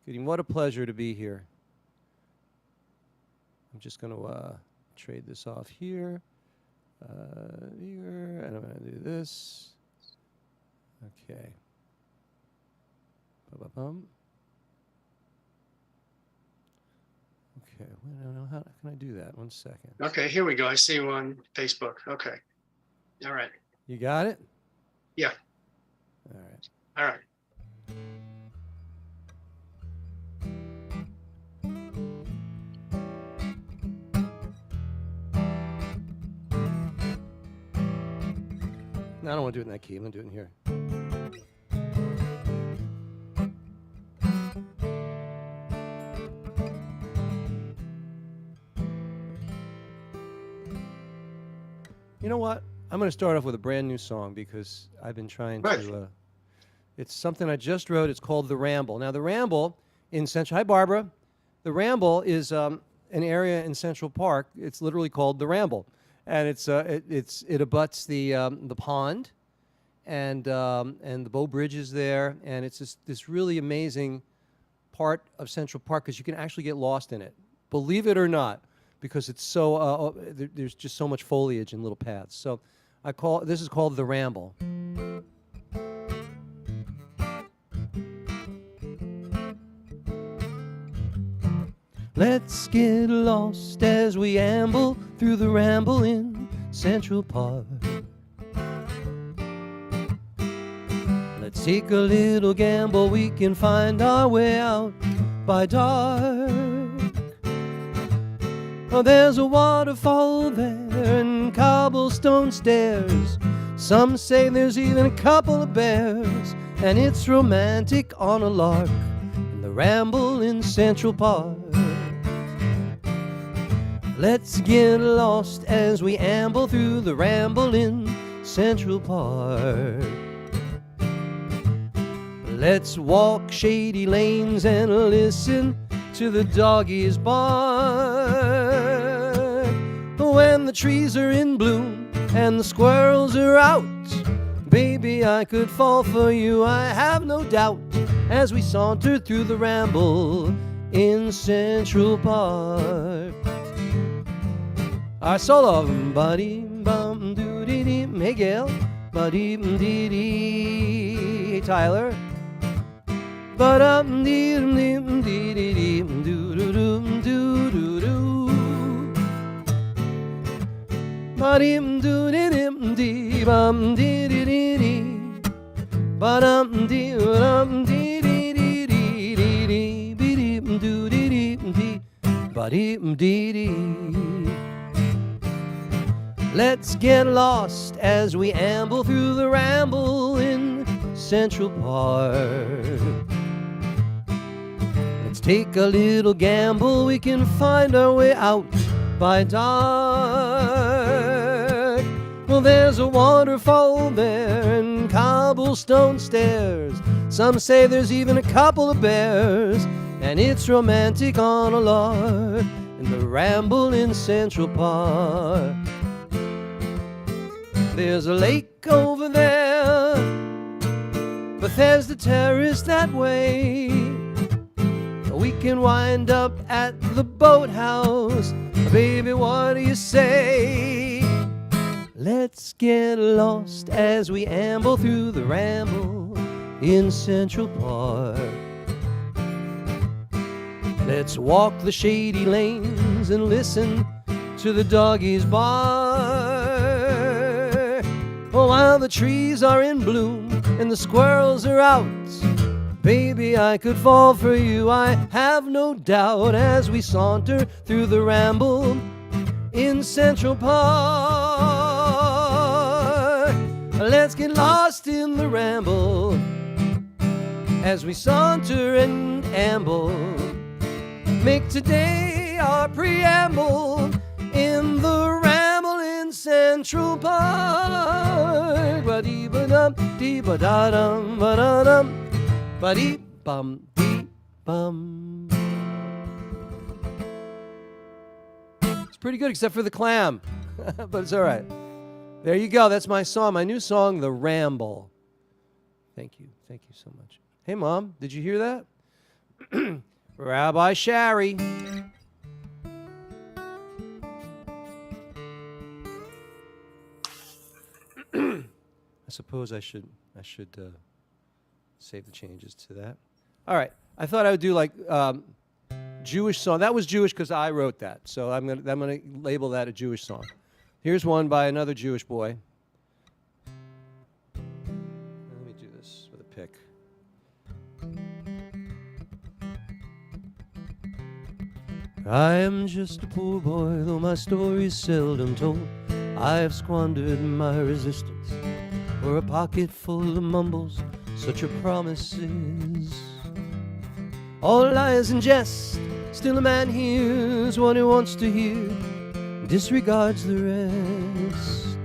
Good. What a pleasure to be here. I'm just going to trade this off here. Here, and I'm going to do this. Okay. Ba-ba-bum. Okay, I don't know how can I do that? 1 second. Okay, here we go. I see you on Facebook. Okay. All right. You got it? Yeah. All right. All right. No, I don't want to do it in that key. I'm going to do it in here. You know what? I'm going to start off with a brand new song because I've been trying to... it's something I just wrote. It's called The Ramble. Now, The Ramble in Central... Hi, Barbara. The Ramble is an area in Central Park. It's literally called The Ramble. And it abuts the pond, and the Bow Bridge is there, and it's this really amazing part of Central Park because you can actually get lost in it, believe it or not, because it's so there's just so much foliage and little paths. So this is called The Ramble. Let's get lost as we amble through the ramble in Central Park. Let's take a little gamble, we can find our way out by dark. Oh, there's a waterfall there and cobblestone stairs. Some say there's even a couple of bears, and it's romantic on a lark in the ramble in Central Park. Let's get lost as we amble through the ramble in Central Park. Let's walk shady lanes and listen to the doggies bark. When the trees are in bloom and the squirrels are out, baby, I could fall for you, I have no doubt, as we saunter through the ramble in Central Park. Our solo, buddy, bum doo dee dee. Hey Gail, buddy dee dee. Hey Tyler, but dee dee dee dee doo doo doo doo doo doo. Buddy doo dee dee dee bum dee dee dee dee. But dee dee dee dee dee dee dee dee doo dee dee dee. Buddy dee dee. Let's get lost as we amble through the ramble in Central Park. Let's take a little gamble, we can find our way out by dark. Well, there's a waterfall there and cobblestone stairs. Some say there's even a couple of bears, and it's romantic on a lark in the ramble in Central Park. There's a lake over there, Bethesda Terrace that way. We can wind up at the boathouse. Baby, what do you say? Let's get lost as we amble through the ramble in Central Park. Let's walk the shady lanes and listen to the doggies bark. Oh, while the trees are in bloom and the squirrels are out, baby, I could fall for you, I have no doubt, as we saunter through the ramble in Central Park. Let's get lost in the ramble as we saunter and amble. Make today our preamble in the ramble in Central Park. Ba-dee-ba-dum, dee-ba-da-dum, ba-da-dum, ba-dee-bum, dee-bum. It's pretty good except for the clam, but it's all right. There you go. That's my song, my new song, The Ramble. Thank you. Thank you so much. Hey, Mom, did you hear that? Rabbi Shari. I suppose I should save the changes to that. All right. I thought I would do like Jewish song. That was Jewish because I wrote that. So I'm gonna label that a Jewish song. Here's one by another Jewish boy. Let me do this with a pick. I am just a poor boy, though my story's seldom told. I have squandered my resistance for a pocket full of mumbles, such are promises. All lies and jest, still a man hears what he wants to hear, disregards the rest.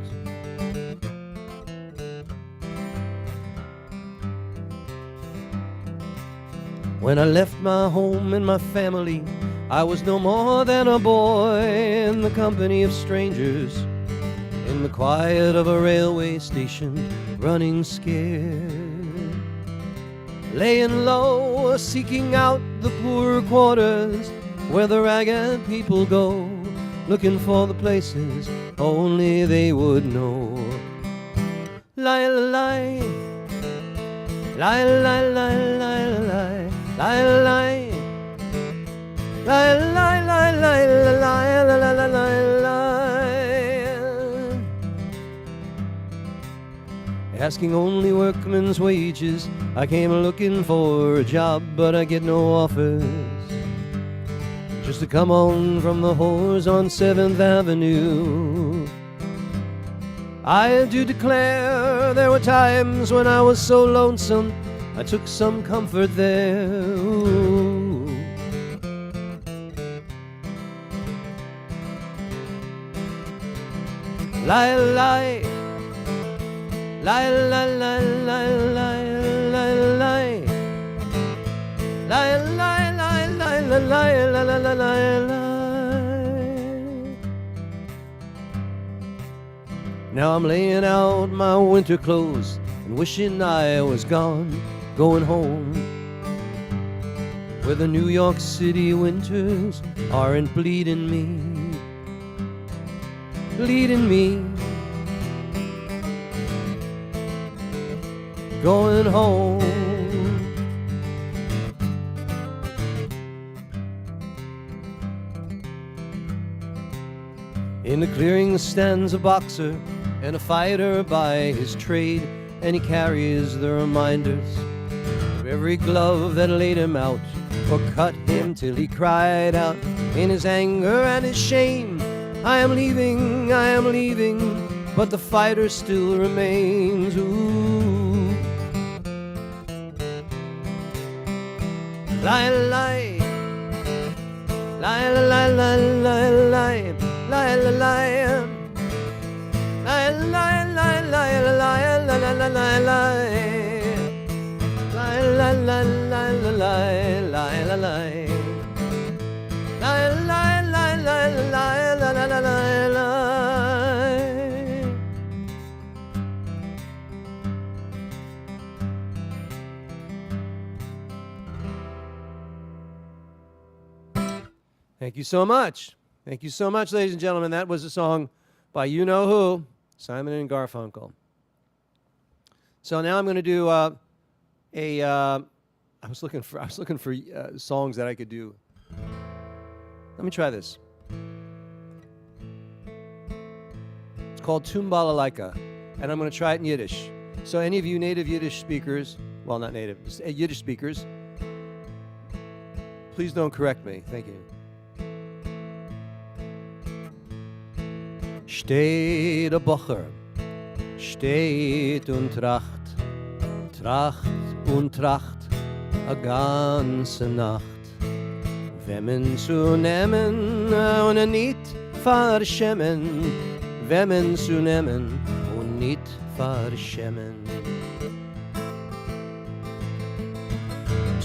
When I left my home and my family, I was no more than a boy in the company of strangers, in the quiet of a railway station, running scared, laying low, seeking out the poorer quarters where the ragged people go, looking for the places only they would know. Lie, lie, lie, lie, lie, lie, lie, lie, lie. Lie, lie, lie, lie, lie, lie, lie, lie, lie. Asking only workmen's wages, I came looking for a job, but I get no offers. Just to come on from the whores on 7th Avenue. I do declare there were times when I was so lonesome, I took some comfort there. Ooh. Lie, lie, lie, lie, lie, lie, lie, lie, lie, lie, lie, lie, lie, lie, lie, lie, lie. Now I'm laying out my winter clothes and wishing I was gone, going home, where the New York City winters aren't bleeding me. Leading me, going home. In the clearing stands a boxer and a fighter by his trade, and he carries the reminders of every glove that laid him out or cut him till he cried out in his anger and his shame, I am leaving, but the fighter still remains. Ooh. Lie, lie, lie, lie, lie, lie, lie, lie, lie, lie, lie, lie, lie, lie, lie, lie, lie, lie, lie. Thank you so much. Thank you so much, ladies and gentlemen. That was a song by you know who, Simon and Garfunkel. So now I'm going to do I was looking for songs that I could do. Let me try this. It's called Tumbalalaika, and I'm going to try it in Yiddish. So any of you native Yiddish speakers, well, not native, Yiddish speakers, please don't correct me. Thank you. Steht der Bocher, steht und tracht, tracht und tracht a ganze Nacht. Wemmen zu nehmen und nicht verschämen, wemmen zu nehmen und nicht verschämen.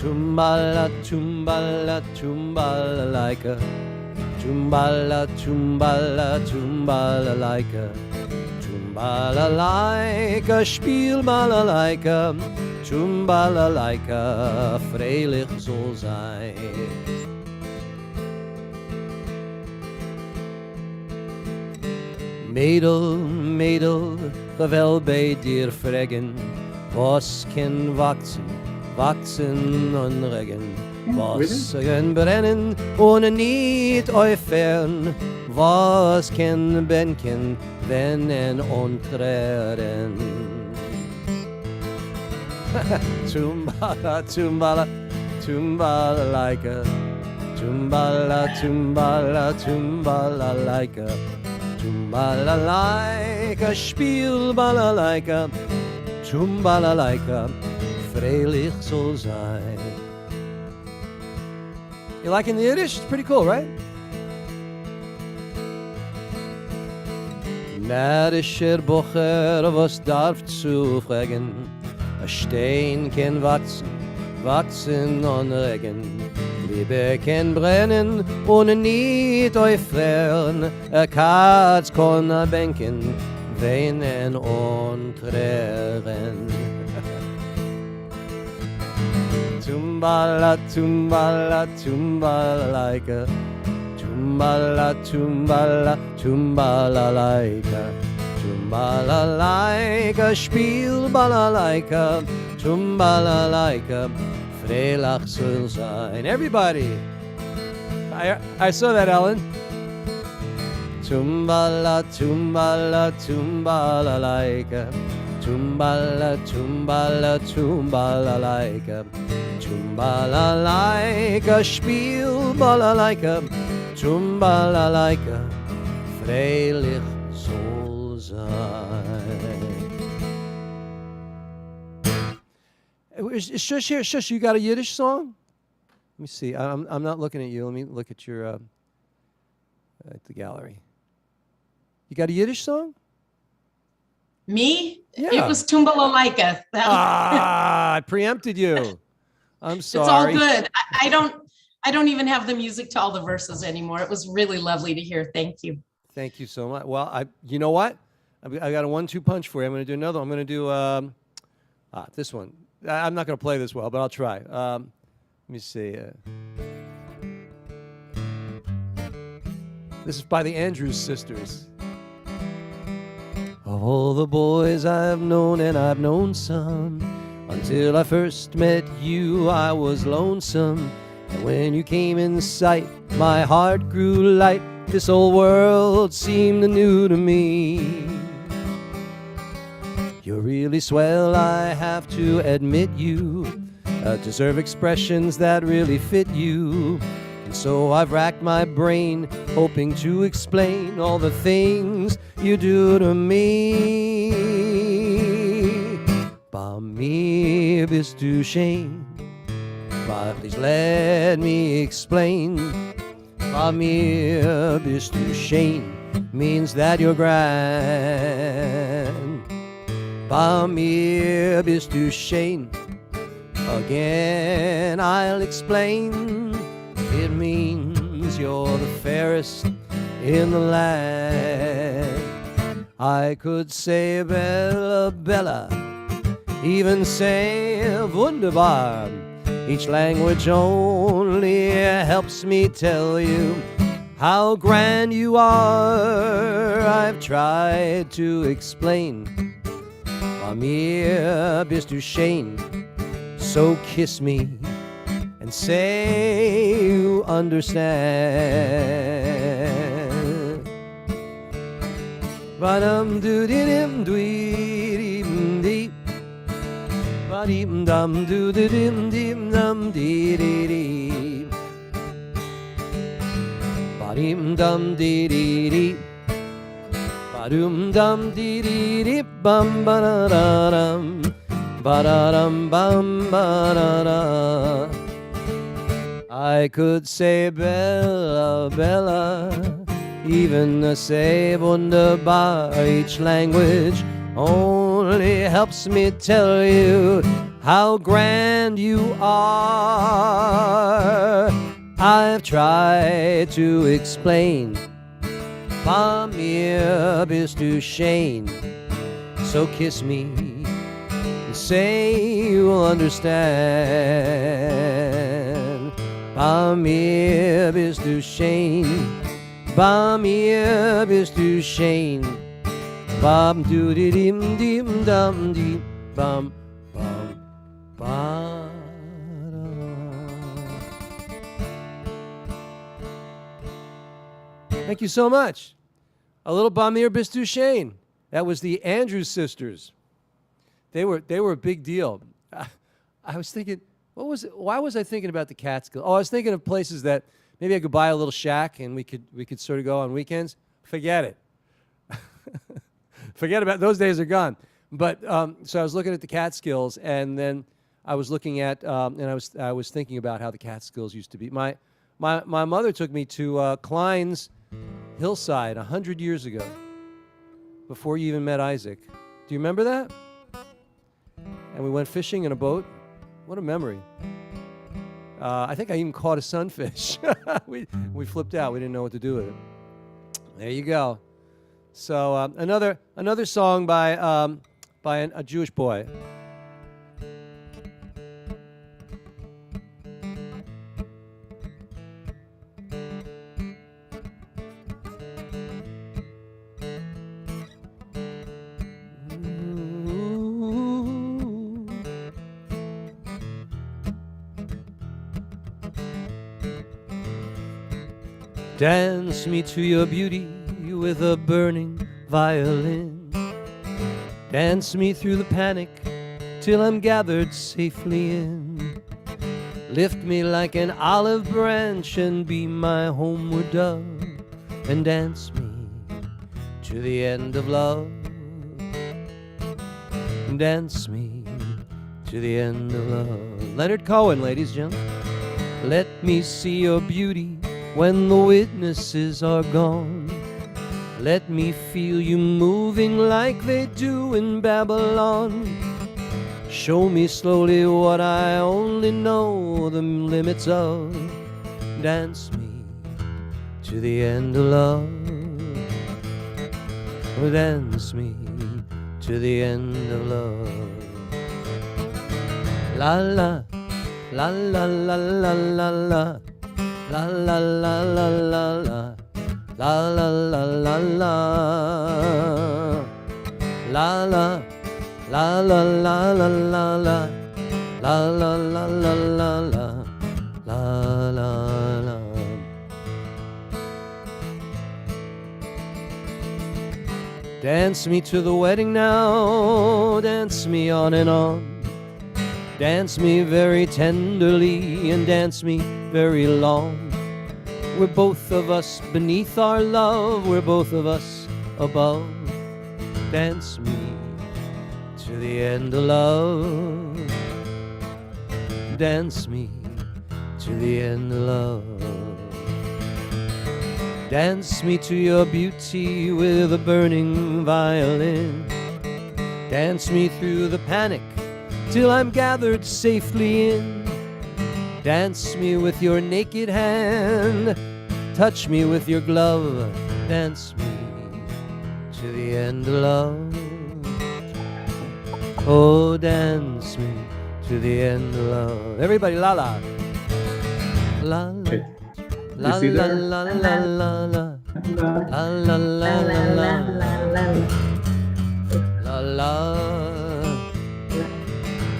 Tumbala, tumbala, tumbalalaika, tumbala, tumbala, tumbalalaika, Balalaika, spiel Balalaika, Balalaika, freilich soll sein. Mädel, Mädel, gewel bei dir fragen, was kann wachsen und regen, was kann brennen ohne nicht aufhören, was kann benken, wennen und trären. Tumbala, tumbala, tumbala laika, tumbala, tumbala, tumbala laika, tumbala laika, spiel balalaika, tumbala laika, freilich soll sein. You liking the Yiddish? It's pretty cool, right? Närrischer Bocher, was darf zu fragen? A Stein kann wachsen und regen. Liebe kann brennen ohne nicht aufhören. A Katz kann bänken, weinen und trären. Tumbala, tumbala, tumbala laika, tumbala, tumbala, tumbala laika, tumbala laika, spiel balalaika, tumbala laika, freilich soll sein. Everybody, I saw that, Ellen. Tumbala, tumbala, tumbala laika, tumbala, tumbala, tumbala laika, tumbala laika, spiel balalaika, tumbala laika, freilich soll sein. Is Shush here? Shush, you got a Yiddish song? Let me see. I'm not looking at you. Let me look at your at the gallery. You got a Yiddish song? Me? Yeah. It was Tumbalalaika. I preempted you. I'm sorry. It's all good. I don't even have the music to all the verses anymore. It was really lovely to hear. Thank you. Thank you so much. Well, you know what? I got a 1-2 punch for you. I'm going to do another one. I'm going to do this one. I'm not going to play this well, but I'll try. Let me see. This is by the Andrews Sisters. Of all the boys I've known, and I've known some, until I first met you, I was lonesome. And when you came in sight, my heart grew light. This old world seemed new to me. You're really swell, I have to admit you deserve expressions that really fit you. And so I've racked my brain, hoping to explain all the things you do to me. Bei mir bist du schön, but please let me explain. Bei mir bist du schön means that you're grand. Bei mir bist du schön. Again I'll explain. It means you're the fairest in the land. I could say Bella, Bella, even say wunderbar. Each language only helps me tell you how grand you are. I've tried to explain. Bei mir bist du schön, so kiss me and say you understand. Ba-dum doo dim dweedim dee. Ba-dim dum doo dim dim dum dee dee dee. Ba-dim dum dee dee dee. Ba-dum dum dee dee dee bum ba-da-da-dum. Ba-da-dum bum ba-da-da. I could say Bella, Bella, even say wunderbar. Each language only helps me tell you how grand you are. I've tried to explain. Bei mir bist du schön, So kiss me and say you'll understand. Bamir bist du schön, Bamir bist du schön, Bam du di dim dim dam di bam bam ba. Thank you so much. A little Bamir bist du schön. That was the Andrews sisters. They were a big deal. I was thinking, why was I thinking about the Catskills? Oh, I was thinking of places that maybe I could buy a little shack and we could sort of go on weekends. Forget it. Forget about those days are gone. But so I was looking at the Catskills, and then I was looking at and I was thinking about how the Catskills used to be. My mother took me to Klein's hillside 100 years ago, before you even met Isaac. Do you remember that? And we went fishing in a boat. What a memory. I think I even caught a sunfish. we flipped out. We didn't know what to do with it. There you go. So another song by a Jewish boy. Dance me to your beauty with a burning violin. Dance me through the panic till I'm gathered safely in. Lift me like an olive branch and be my homeward dove. And dance me to the end of love. Dance me to the end of love. Leonard Cohen, ladies and gentlemen. Let me see your beauty when the witnesses are gone. Let me feel you moving like they do in Babylon. Show me slowly what I only know the limits of. Dance me to the end of love. Dance me to the end of love. La la, la la la la la la. La la la la la la, la la la la la, la la, la la la la la la, la la la la la la, la la la. Dance me to the wedding now, dance me on and on. Dance me very tenderly and dance me very long. We're both of us beneath our love, we're both of us above. Dance me to the end of love. Dance me to the end of love. Dance me to your beauty with a burning violin. Dance me through the panic till I'm gathered safely in. Dance me with your naked hand, touch me with your glove. Dance me to the end of love. Oh, dance me to the end of love. Everybody, la la. La la. La You see la there? la la la la. La la la la la. La la.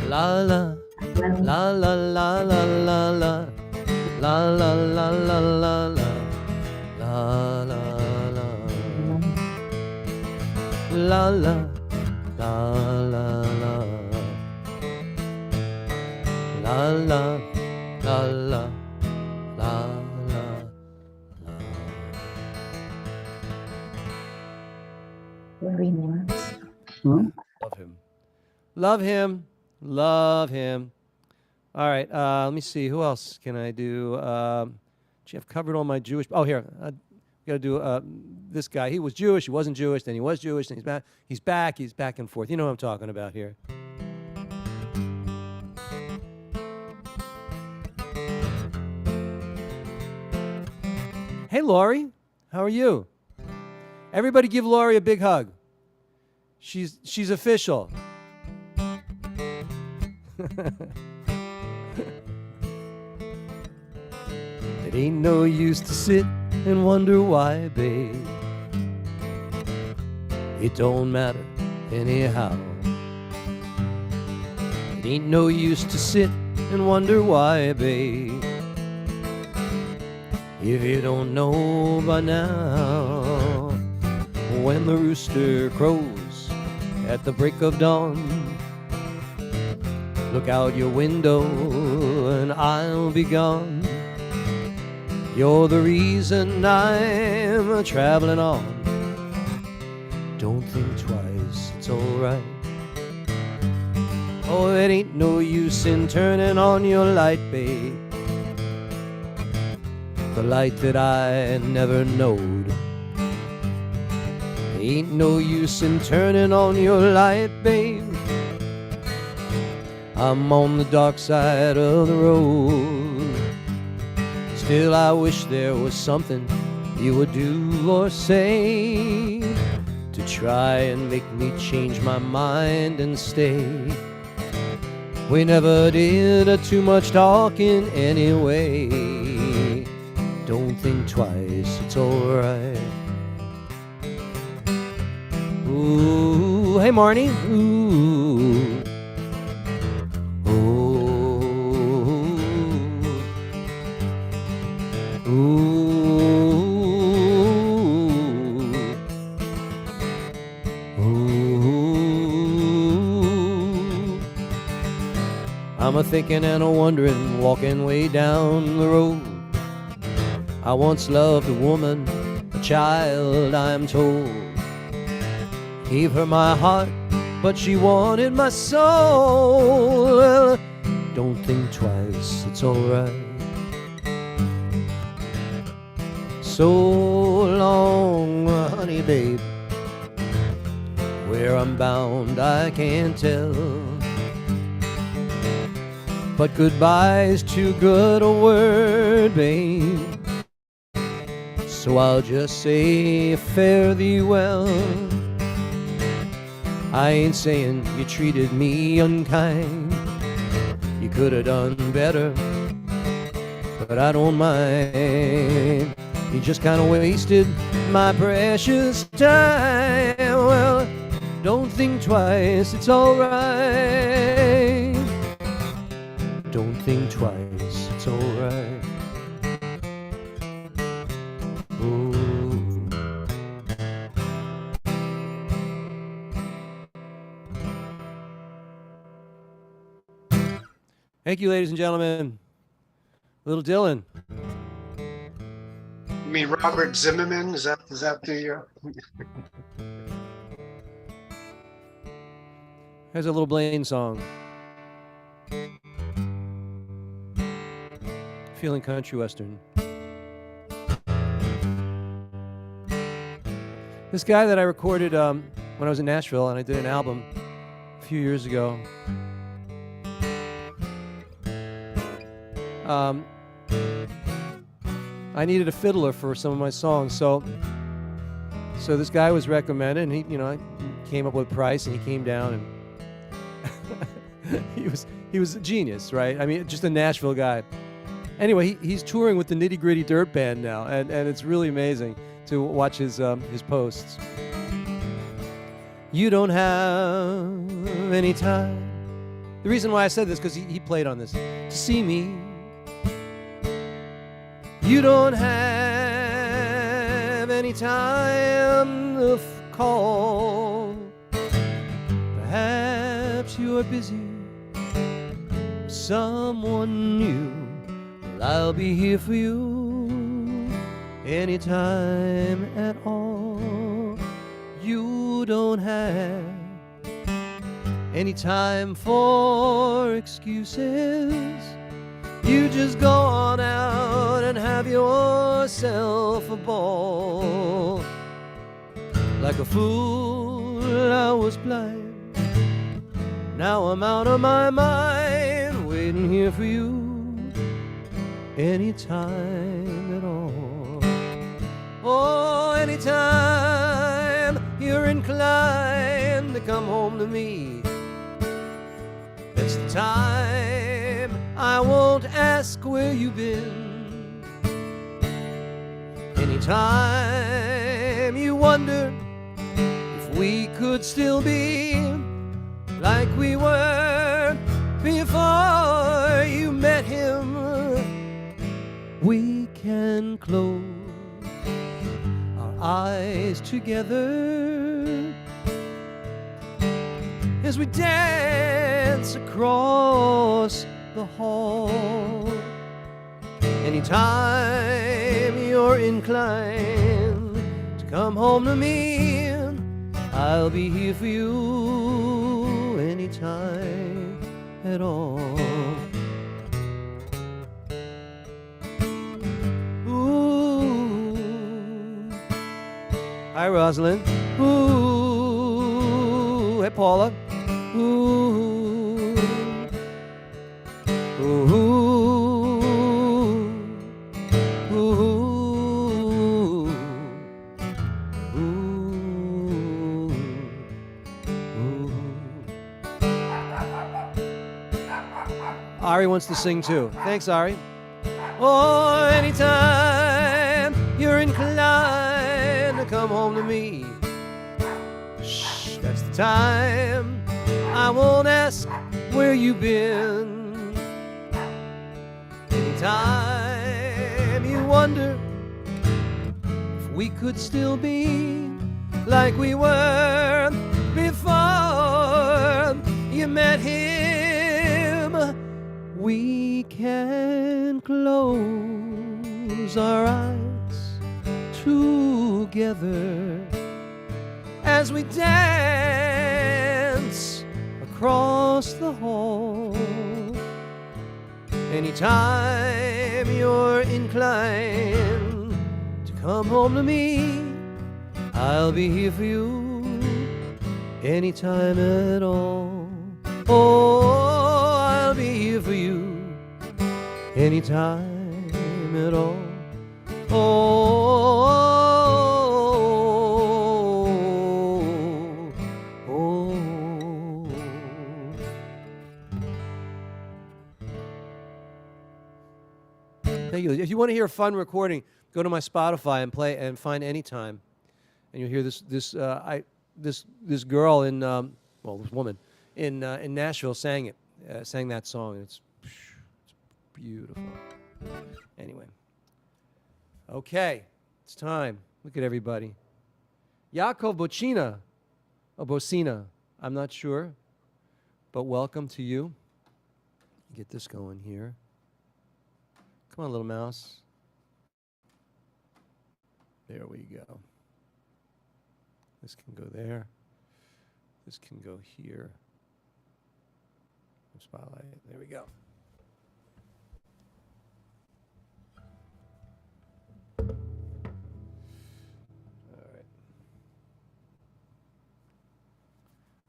La la. La la la la la la. La la la la la la. La la la. La la. La la la. La la. La la. La la. Very nice. Love him. Love him. Love him. All right. Let me see. Who else can I do? Gee, I've covered all my Jewish. Oh, here. I got to do this guy. He was Jewish. He wasn't Jewish. Then he was Jewish. Then he's back. He's back. He's back and forth. You know what I'm talking about here. Hey, Laurie. How are you? Everybody give Laurie a big hug. She's official. It ain't no use to sit and wonder why, babe. It don't matter anyhow. It ain't no use to sit and wonder why, babe, if you don't know by now. When the rooster crows at the break of dawn, look out your window and I'll be gone. You're the reason I'm traveling on. Don't think twice, it's alright. Oh, it ain't no use in turning on your light, babe, the light that I never knowed. Ain't no use in turning on your light, babe. I'm on the dark side of the road. Still, I wish there was something you would do or say to try and make me change my mind and stay. We never did too much talking anyway. Don't think twice, it's alright. Ooh, hey Marnie. Ooh. I'm a-thinking and a-wondering, walking way down the road. I once loved a woman, a child, I'm told. Gave her my heart, but she wanted my soul. Well, don't think twice, it's alright. So long, honey babe, where I'm bound I can't tell, but goodbye's too good a word, babe, so I'll just say fare thee well. I ain't saying you treated me unkind, you could have done better, but I don't mind. You just kind of wasted my precious time. Well, don't think twice, it's alright. Don't think twice, it's alright. Ooh. Thank you, ladies and gentlemen. Little Dylan. You mean Robert Zimmerman? Is that the? Here's a little Blaine song. Feeling country western. This guy that I recorded when I was in Nashville, and I did an album a few years ago. I needed a fiddler for some of my songs, so this guy was recommended, and I came up with a price, and he came down, and he was a genius, right? I mean, just a Nashville guy. Anyway, he's touring with the Nitty Gritty Dirt Band now, and it's really amazing to watch his posts. You don't have any time. The reason why I said this, because he played on this, to see me. You don't have any time to call. Perhaps you are busy with someone new. Well, I'll be here for you anytime at all. You don't have any time for excuses. You just go on out and have yourself a ball. Like a fool, I was blind. Now I'm out of my mind, waiting here for you anytime at all. Oh, anytime you're inclined to to come home to me. That's the time I won't ask where you've been. Anytime you wonder if we could still be like we were before you met him, we can close our eyes together as we dance across the hall. Anytime you're inclined to come home to me, I'll be here for you anytime at all. Ooh. Hi, Rosalind. Ooh. Hey, Paula. Ooh. Ooh. Ooh. Ari wants to sing too. Thanks, Ari. Oh, anytime you're inclined to come home to me, shh, that's the time I won't ask where you've been. Anytime you wonder if we could still be like we were before you met him, we can close our eyes together as we dance across the hall. Anytime you're inclined to come home to me, I'll be here for you anytime at all. Oh, I'll be here for you anytime at all. Oh, oh, oh. Thank you. If you want to hear a fun recording, go to my Spotify and play and find Anytime, and you'll hear this girl in this woman in Nashville sang that song. It's beautiful. Anyway, okay, it's time. Look at everybody. Yaakov Bocina, or Bocina, I'm not sure, but welcome to you. Get this going here. Come on, little mouse. There we go. This can go there. This can go here. Spotlight. There we go. All right.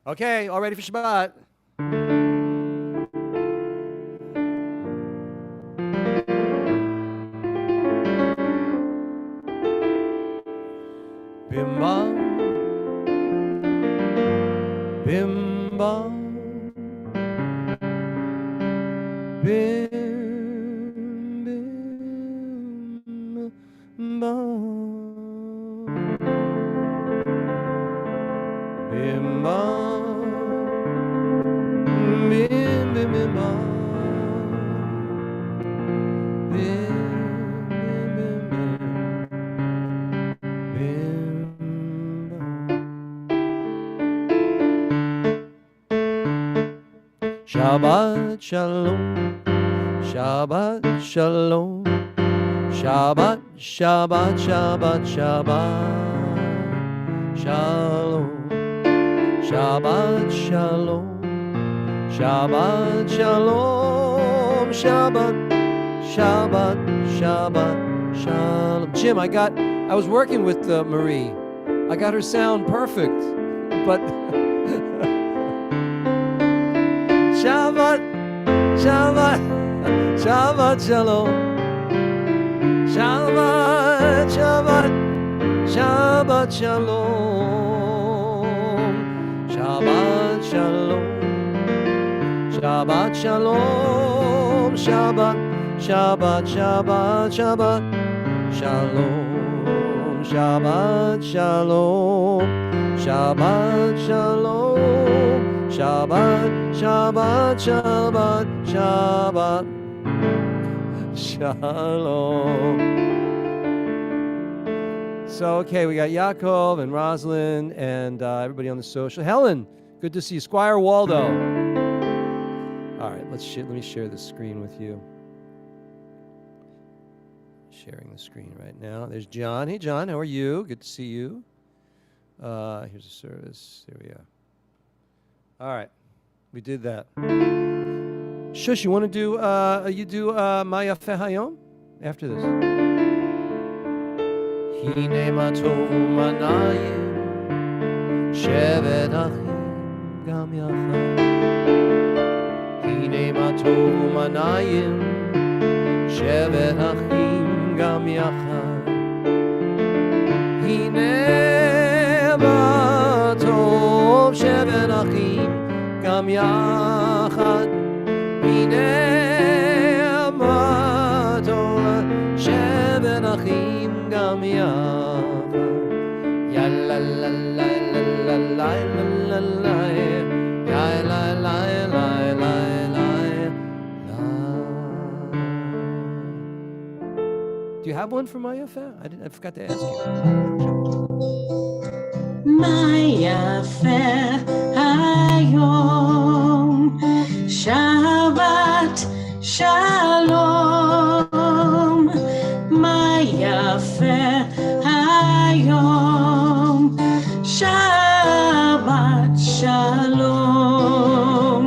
Okay, all ready for Shabbat. Bim-bam, bim-bam, bim-bam, bim-bam, bim-bim-bim-bam, Shabbat Shalom, Shabbat Shalom, Shabbat, Shabbat, Shabbat, Shabbat Shalom, Shabbat Shalom, Shabbat Shalom, Shabbat, Shabbat, Shabbat Shalom. Jim, I was working with Marie. I got her sound perfect, but Shabbat, Shabbat, Shabbat Shalom, Shabbat, Shabbat, Shabbat Shalom, Shabbat. Shabbat Shalom, Shabbat, Shabbat, Shabbat, Shabbat, Shalom, Shabbat Shalom, Shabbat Shalom, Shabbat, Shabbat, Shabbat, Shabbat, Shalom. So, okay, we got Yaakov and Rosalind and everybody on the social. Helen, good to see you. Squire Waldo. All right, let me share the screen with you. Sharing the screen right now. There's John. Hey, John, how are you? Good to see you. Here's a service. There we are. All right, we did that. Shush, you want to do Ma Yafeh Hayom after this? Hine ma tov u'manayim shevet achim gam yachad. Hine ma tov u'manayim shevet achim gam yachad. Hine ma tov shevet achim gam yachad. Hine ma tov shevet achim gam yachad. Ya la la la la la la la la. Ya la la la la la la. Do you have one for Ma Yafeh? I forgot to ask you. Ma Yafeh Hayom, Shabbat Shalom. Ma Yafeh Hayom, Shabbat Shalom.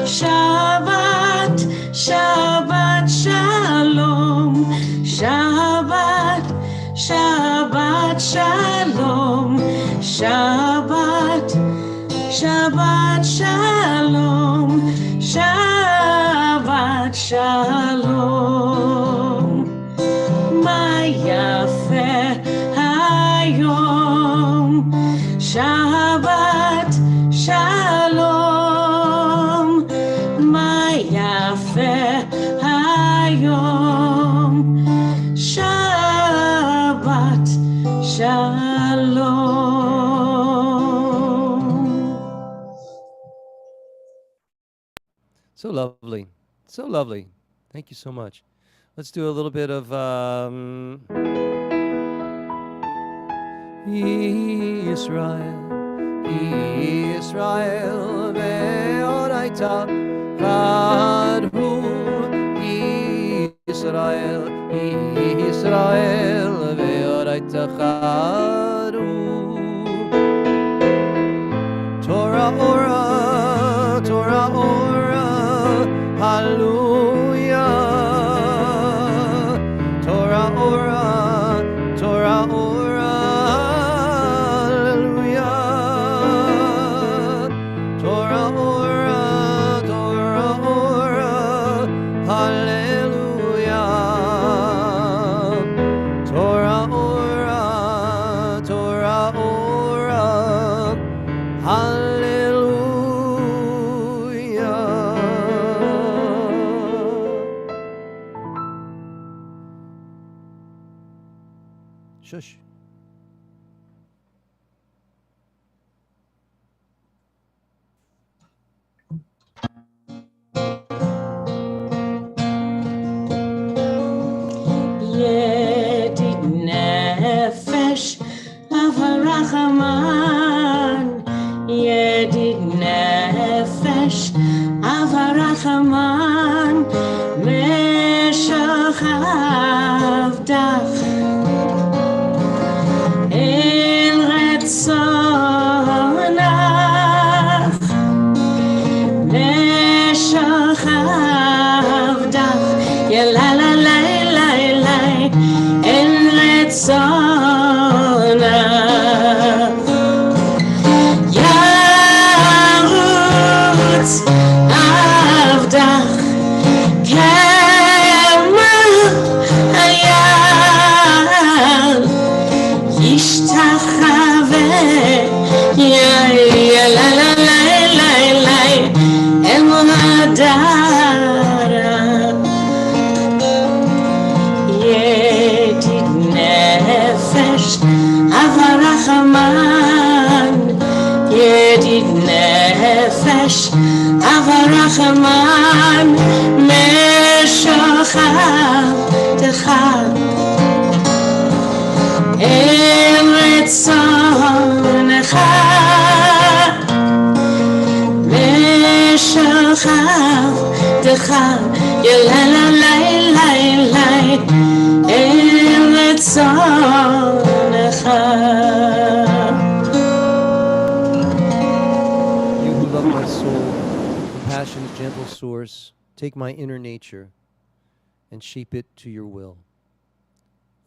Shabbat, Shabbat Shalom. Shabbat, Shabbat Shalom. Shabbat, Shabbat Shalom. Shabbat Shalom. Ma Yafeh Hayom, Shabbat Shalom. Ma Yafeh Hayom, Shabbat Shalom. So lovely. So lovely. Thank you so much. Let's do a little bit of Yisrael, Yisrael, Be'oraita, Chadhu, Yisrael, Yisrael, Be'oraita, Chadhu. Torah Ora, Torah Ora, Hallelujah. Torah Ora, Torah Ora, Hallelujah. Torah Ora, Torah Ora, Hallelujah. Torah Ora, Torah Ora, Hallelujah. Shush. Yedid nefesh avarachaman. Yedid nefesh avarachaman. Meshach avdach el retzonach. Meshach avdach yelalalai el retzonach. Yarutz avdach kema hayam. Avarachman, Yedid Nefesh, Avarachman, Meshochav Techad, Eretz Zonecha, Meshochav Techad, Yelalalaylay, Eretz Zonecha. You who love my soul, compassionate, gentle source, take my inner nature and shape it to your will.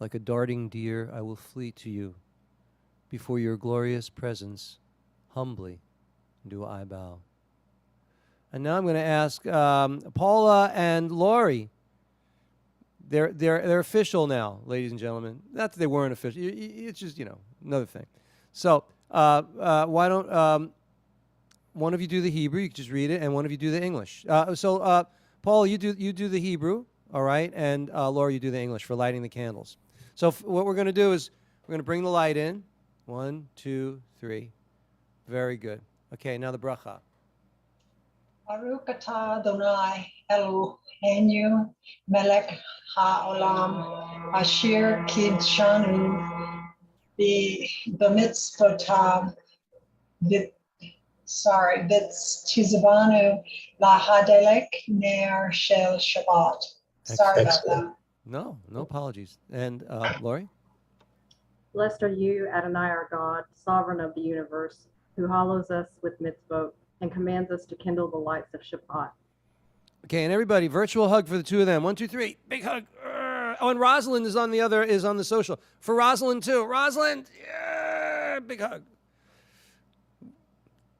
Like a darting deer, I will flee to you. Before your glorious presence, humbly do I bow. And now I'm going to ask Paula and Lori. They're official now, ladies and gentlemen. Not that they weren't official. It's just, another thing. So why don't one of you do the Hebrew? You can just read it, and one of you do the English. So Paula, you do the Hebrew, all right, and Laura, you do the English for lighting the candles. So what we're going to do is we're going to bring the light in. 1, 2, 3. Very good. Okay, now the bracha. Baruch atah Adonai Eloheinu melech haolam asher kidshanu b'mitzvotav v'tzivanu lahadelek ner shel Shabbat. Sorry about that. No apologies. And Lori? Blessed are you, Adonai our God, sovereign of the universe, who hallows us with mitzvot and commands us to kindle the lights of Shabbat. Okay, and everybody, virtual hug for the two of them. 1, 2, 3, big hug. Oh, and Rosalind is on the social. For Rosalind too. Rosalind, yeah, big hug.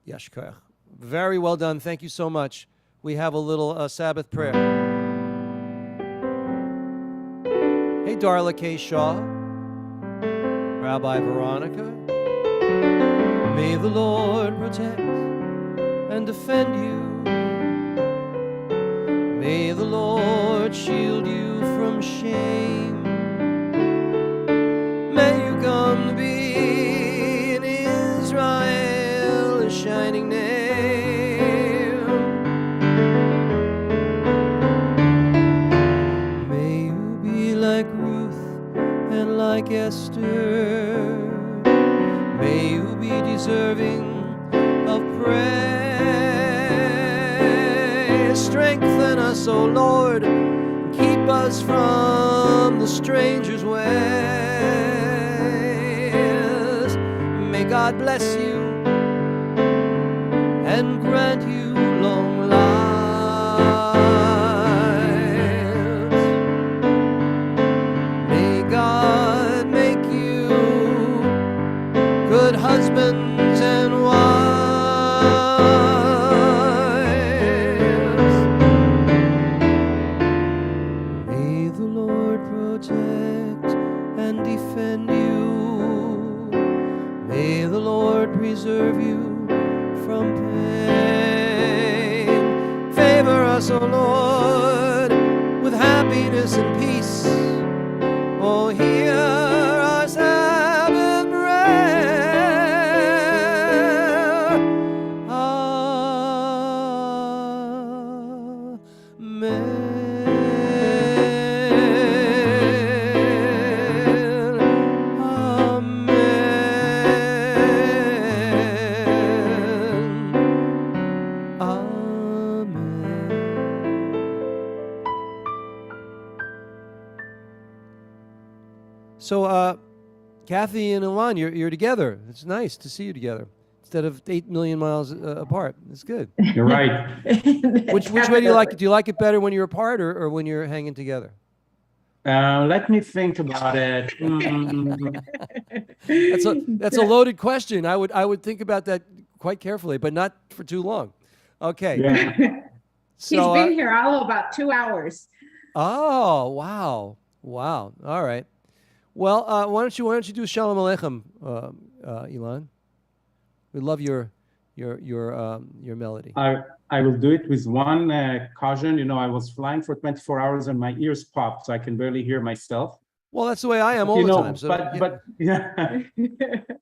Yashkoyach. Very well done. Thank you so much. We have a little Sabbath prayer. Hey, Darla K. Shaw, Rabbi Veronica, may the Lord protect and defend you. May the Lord shield you from shame. May you come to be in Israel a shining name. May you be like Ruth and like Esther. May you be deserving of praise. Strengthen us, O Lord, keep us from the stranger's ways. May God bless you and grant you long lives. May God make you good husbands and wives. May the Lord protect and defend you. May the Lord preserve you from pain. Favor us, O Lord, with happiness and peace. Oh, hear our Sabbath prayer. Amen. So, Kathy and Ilan, you're together. It's nice to see you together instead of 8 million miles apart. It's good. You're right. Which way do you like it? Do you like it better when you're apart or when you're hanging together? Let me think about it. That's a loaded question. I would think about that quite carefully, but not for too long. Okay. Yeah. He's So, been here all about 2 hours. oh, wow. All right. Well, why don't you do Shalom Aleichem, Ilan? We love your melody. I will do it with one caution. I was flying for 24 hours and my ears popped, so I can barely hear myself. Well, that's the way I am all You the know, time. So but yeah.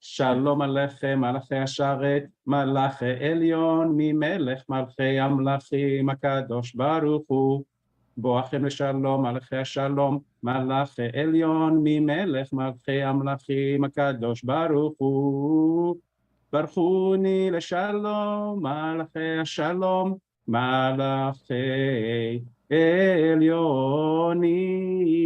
Shalom Alechem, Malachi Asharet, Malachi Elyon, Mimelech, Malchei Amlachim, Akadosh Baruch Hu. Boachem Shalom, Malachi Shalom, Malachi Elyon, Mimelech, Malchei Amlachim, Akadosh Baruch Hu. Barchuni Leshalom, Malachi Shalom, Malachi Elyoni,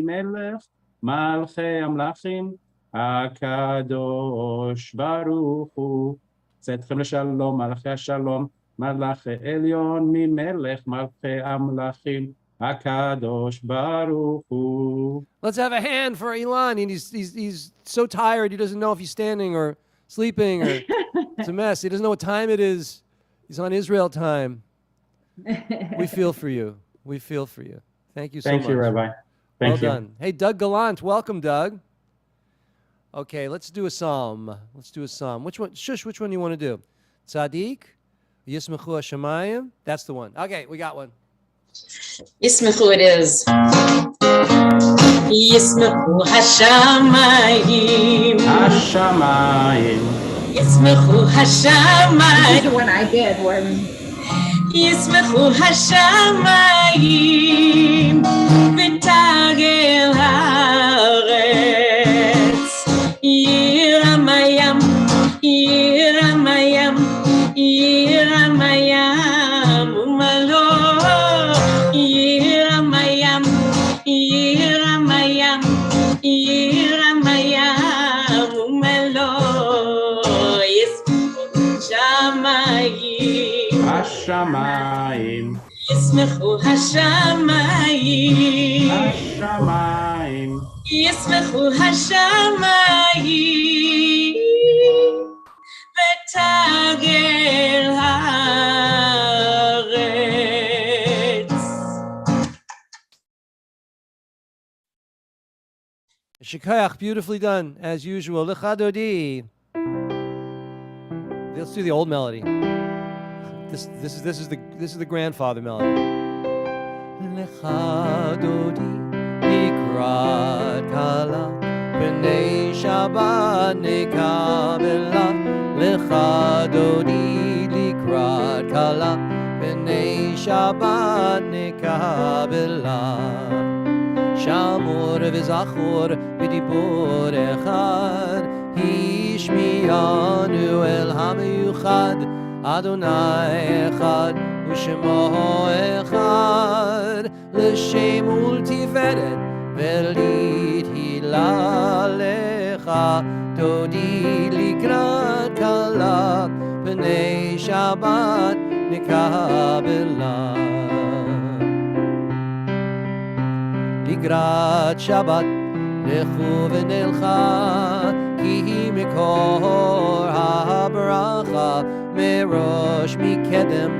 Melech. מלכי המלכים, הקדוש ברוך הוא. צאתכם לשלום, מלכי השלום, מלכי עליון ממלך, מלכי המלכים, הקדוש ברוך הוא. let's have a hand for Elon. And he's so tired, he doesn't know if he's standing or sleeping or it's a mess. He doesn't know what time it is. He's on Israel time. We feel for you. We feel for you. Thank you so much. Thank you, Rabbi. Thank you. Well done. Hey, Doug Gallant, welcome, Doug. Okay, let's do a psalm. Which one? Shush, which one do you want to do? Tzaddik? Yismechu Hashemayim? That's the one. Okay, we got one. Yismechu it is. Yismechu Hashamayim. השמיים. Yismechu This is Hashamayim. the one I did when ישמחו השמיים ותגל הארץ ירם הים ירם הים ירם הים ומלוא ירם הים ירם הים ירם הים ומלוא ישמחו השמיים השמיים. ישמחו השמיים, השמיים. ישמחו השמיים, ותגל הארץ. Shikayach, beautifully done, as usual. Lecha Dodi. Let's do the old melody. This is the grandfather melody. Lecha Dodi likrat kala b'nei Shabbat nekabela. Lecha Dodi likrat kala b'nei Shabbat nekabela. Shamor v'zachor v'dibor echad Hishmiyanu el hamiyuchad Adonai echad U'shemo echad L'shem ultiferet Ve'lit hilalecha Dodi likrat kala B'nei Shabbat nekabela לקראת שבת, לכו ונלכה, כי היא מקור הברכה, מראש מקדם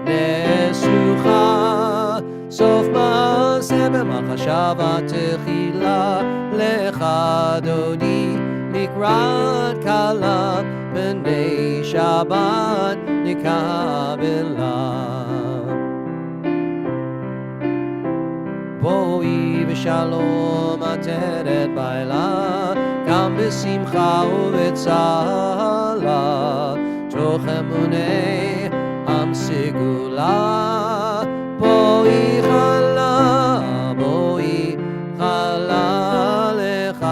נסוכה. סוף מעשה במחשבה תחילה, לך דודי לקראת כלה, בני שבת נקבלה. בואי בשלום עטרת בעלה, גם בשמחה ובצהלה, תוך אמוני עם סגולה. בואי חלה לך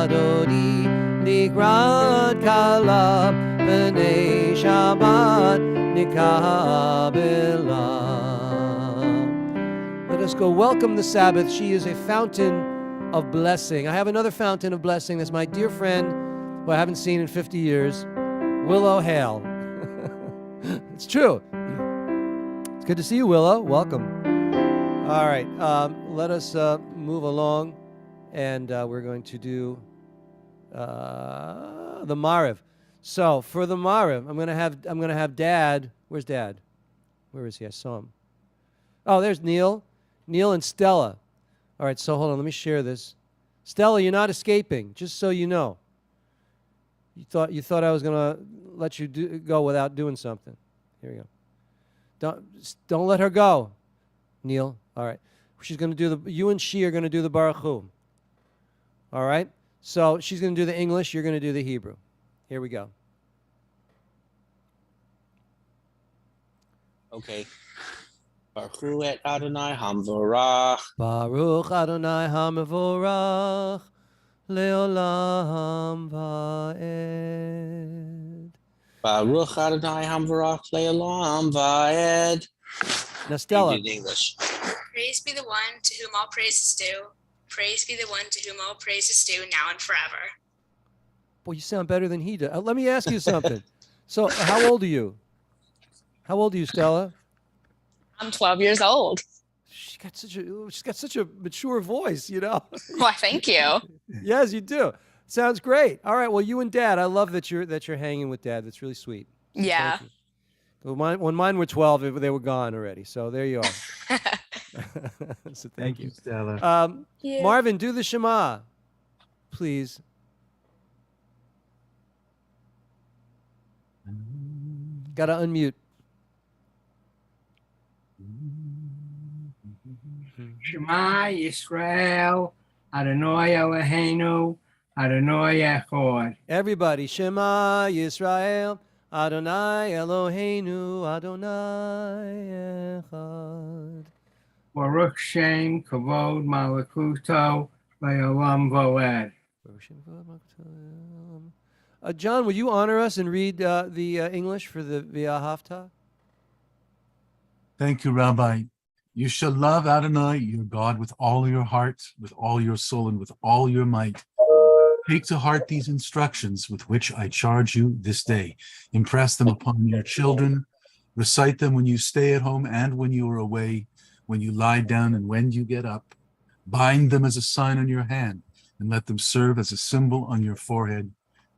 דודי, לקראת כלה, בני שבת נקבלה. Let us go welcome the Sabbath. She is a fountain of blessing. I have another fountain of blessing. That's my dear friend who I haven't seen in 50 years, Willow Hale. It's true. It's good to see you, Willow. Welcome. All right. Let us move along, and we're going to do the Mariv. So for the Mariv, I'm gonna have Dad. Where's Dad? Where is he? I saw him. Oh, there's Neil. Neil and Stella. All right, so hold on. Let me share this. Stella, you're not escaping, just so you know. You thought I was going to let you go without doing something. Here we go. Don't let her go, Neil. All right. She's going to do you and she are going to do the Baruch Hu. All right? So she's going to do the English. You're going to do the Hebrew. Here we go. Okay. Baruch et Adonai Hamvorach. Baruch Adonai HaMevorach Leolam Va'ed. Baruch Adonai Hamvorach Le'olam Va'ed. Now, Stella. In English. Praise be the one to whom all praise is due. Praise be the one to whom all praise is due now and forever. Boy, you sound better than he does. Let me ask you something. So, how old are you? How old are you, Stella? I'm 12 years old. She's got such a mature voice, you know. Why, thank you. Yes, you do. Sounds great. All right. Well, you and Dad. I love that you're hanging with Dad. That's really sweet. Yeah. Thank you. Well, when mine were 12, they were gone already. So there you are. So thank you, Stella. Yeah. Marvin, do the Shema, please. Gotta unmute. Shema Yisrael, Adonai Eloheinu, Adonai Echad. Everybody, Shema Yisrael, Adonai Eloheinu, Adonai Echad. Baruch Shem Kavod Malakuto Le'olam Voed. John, will you honor us and read the English for the V'ahavta? Thank you, Rabbi. You shall love Adonai, your God, with all your heart, with all your soul, and with all your might. Take to heart these instructions with which I charge you this day. Impress them upon your children. Recite them when you stay at home and when you are away, when you lie down and when you get up. Bind them as a sign on your hand, and let them serve as a symbol on your forehead.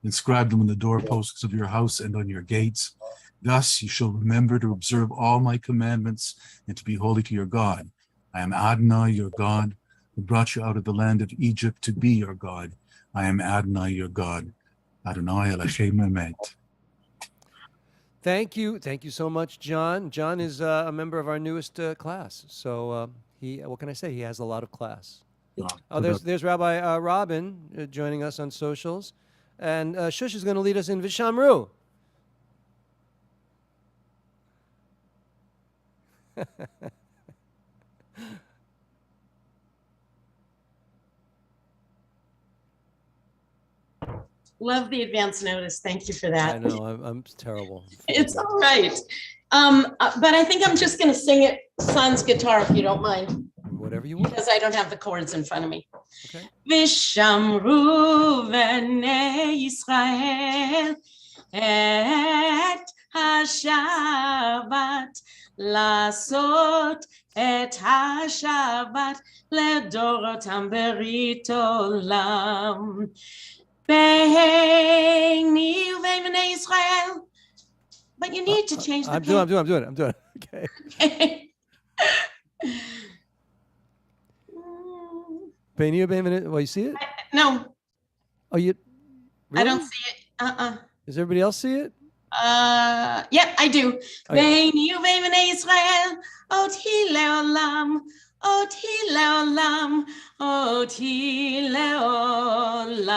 Inscribe them on the doorposts of your house and on your gates. Thus you shall remember to observe all my commandments and to be holy to your God. I am Adonai, your God, who brought you out of the land of Egypt to be your God. I am Adonai, your God. Adonai Elohim Emet. Thank you so much, John. John is a member of our newest class. So what can I say? He has a lot of class. Oh, there's Rabbi Robin joining us on socials, and Shush is going to lead us in Vishamru. Love the advance notice. Thank you for that. I know, I'm terrible. It's all right. But I think I'm just going to sing it sans guitar, if you don't mind. Whatever you want. Because I don't have the chords in front of me. Okay. Vishamru v'nei Yisrael et hashavat לעשות את השבת לדורותם ברית עולם. ביני ובין בני ישראל. But you need to change the I'm doing it. Okay. Benny, well, you see it? No. Oh, you? Really? I don't see it. Does everybody else see it? Yeah, I do. ביני ובין בני ישראל, אותי לעולם, אותי לעולם, אותי לעולם.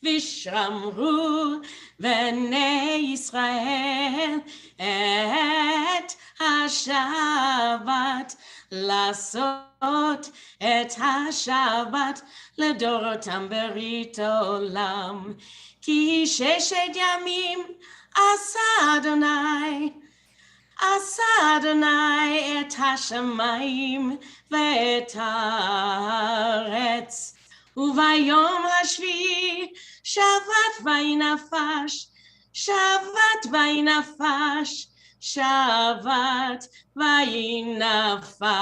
ושמרו בני ישראל את השבת, לעשות את השבת לדורותם ברית עולם. כי ששת ימים עשה אדוני את השמיים ואת הארץ, וביום השביעי שבת וינפש, שבת וינפש, שבת וינפש.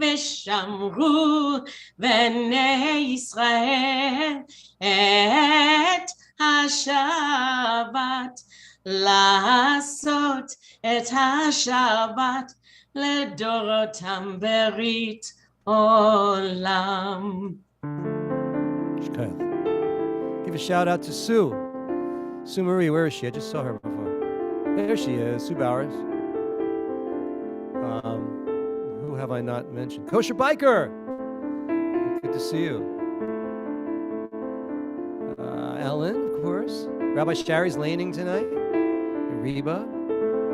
ושמרו בני ישראל את השבת, לעשות את השבת לדורותם ברית עולם. Give a shout out to Sue. Sue Marie, where is she? I just saw her before. There she is, Sue Bowers. Who have I not mentioned? Kosher Biker. Good to see you. Ellen, of course. Rabbi Shari's laning tonight. And Reba.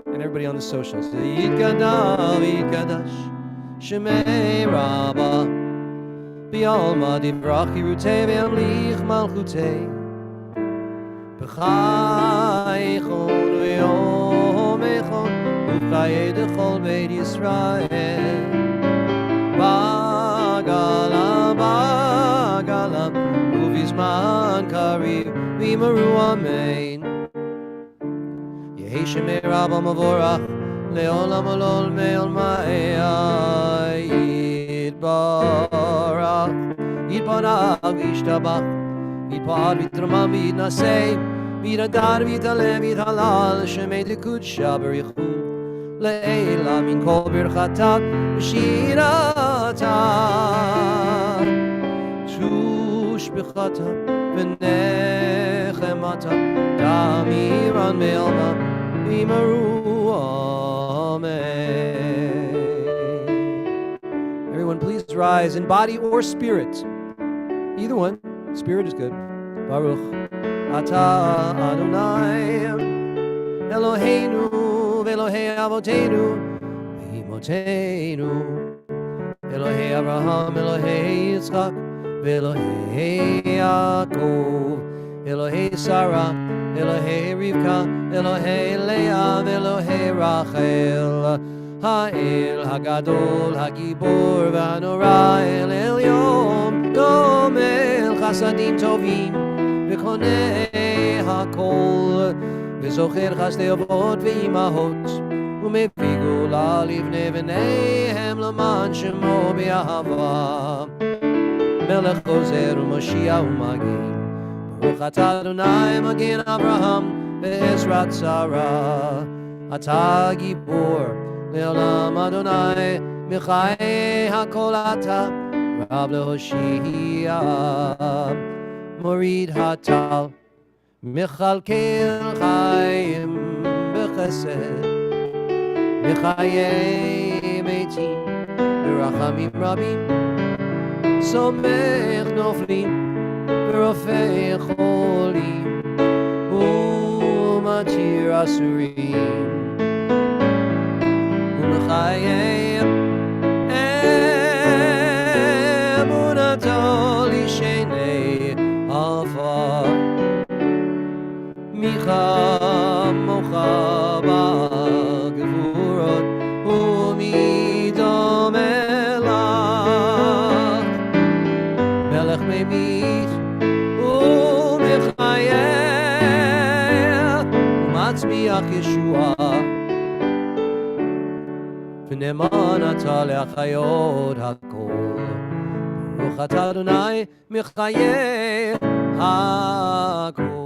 And everybody on the socials. Yitgadav, Yitgadash, Shemei Rabba, B'alma divrach Yirutei v'yamlich malchutei, B'chai echon v'yom echon, U'v'chayei d'chol Beit Yisrael, Ba'gala, Ba'gala, U'v'zman kariv, v'yimaru amen. Yehi Shemei Rabba Mavorach Le'olam Olol Me'olmai Yitbarach Yitbarach V'yishtabach Yitpa'ar V'yitramam V'yitnasei V'yitadar V'yitalem V'yithalal Shemei Dekudshah B'richu Le'ela Min Kol Birchatav V'shiratav Tushbechatav V'nechematav Damiran Me'olma Imaru, amen. Everyone, please rise in body or spirit. Either one. Spirit is good. Baruch Atah Adonai Eloheinu Ve'Elohei Avotenu Ve'Imotenu Elohei Abraham Elohei Yitzchak Ve'Elohei Yaakov Elohei Sarah Elohei Rivka, Elohei Leah, Elohei Rachel, Ha'el Hagadol, Hagibor, V'Hanora, El Elyon, Gomel Chasadim Tovim, V'Konei Hakol, V'Zocher Chasdei Avot V'Imahot, U'Mevii Gula Livnei V'neihem L'man Shemo B'Ahava, Melech Gozer U'Moshiach U'Magin, Baruch atah Adonai Magen Avraham Ve'ezrat Sarah Atah Gibor Le'olam Adonai Michai HaKol Atah Rab Lehoshia Morid Hatal Michalkel Chaim B'Chesed Michayei Meitim B'Rachamim Rabim Somech Noflim Rofei Cholim Umatir Asurim Umechayim Emunato Lishenei Alfar Micha Mocha B'Gevurot Umidom Elach Melech Meimit Umatzmiach Yeshua V'neman atah le'achayot hakol Baruch atah Adonai Michayeh hakol.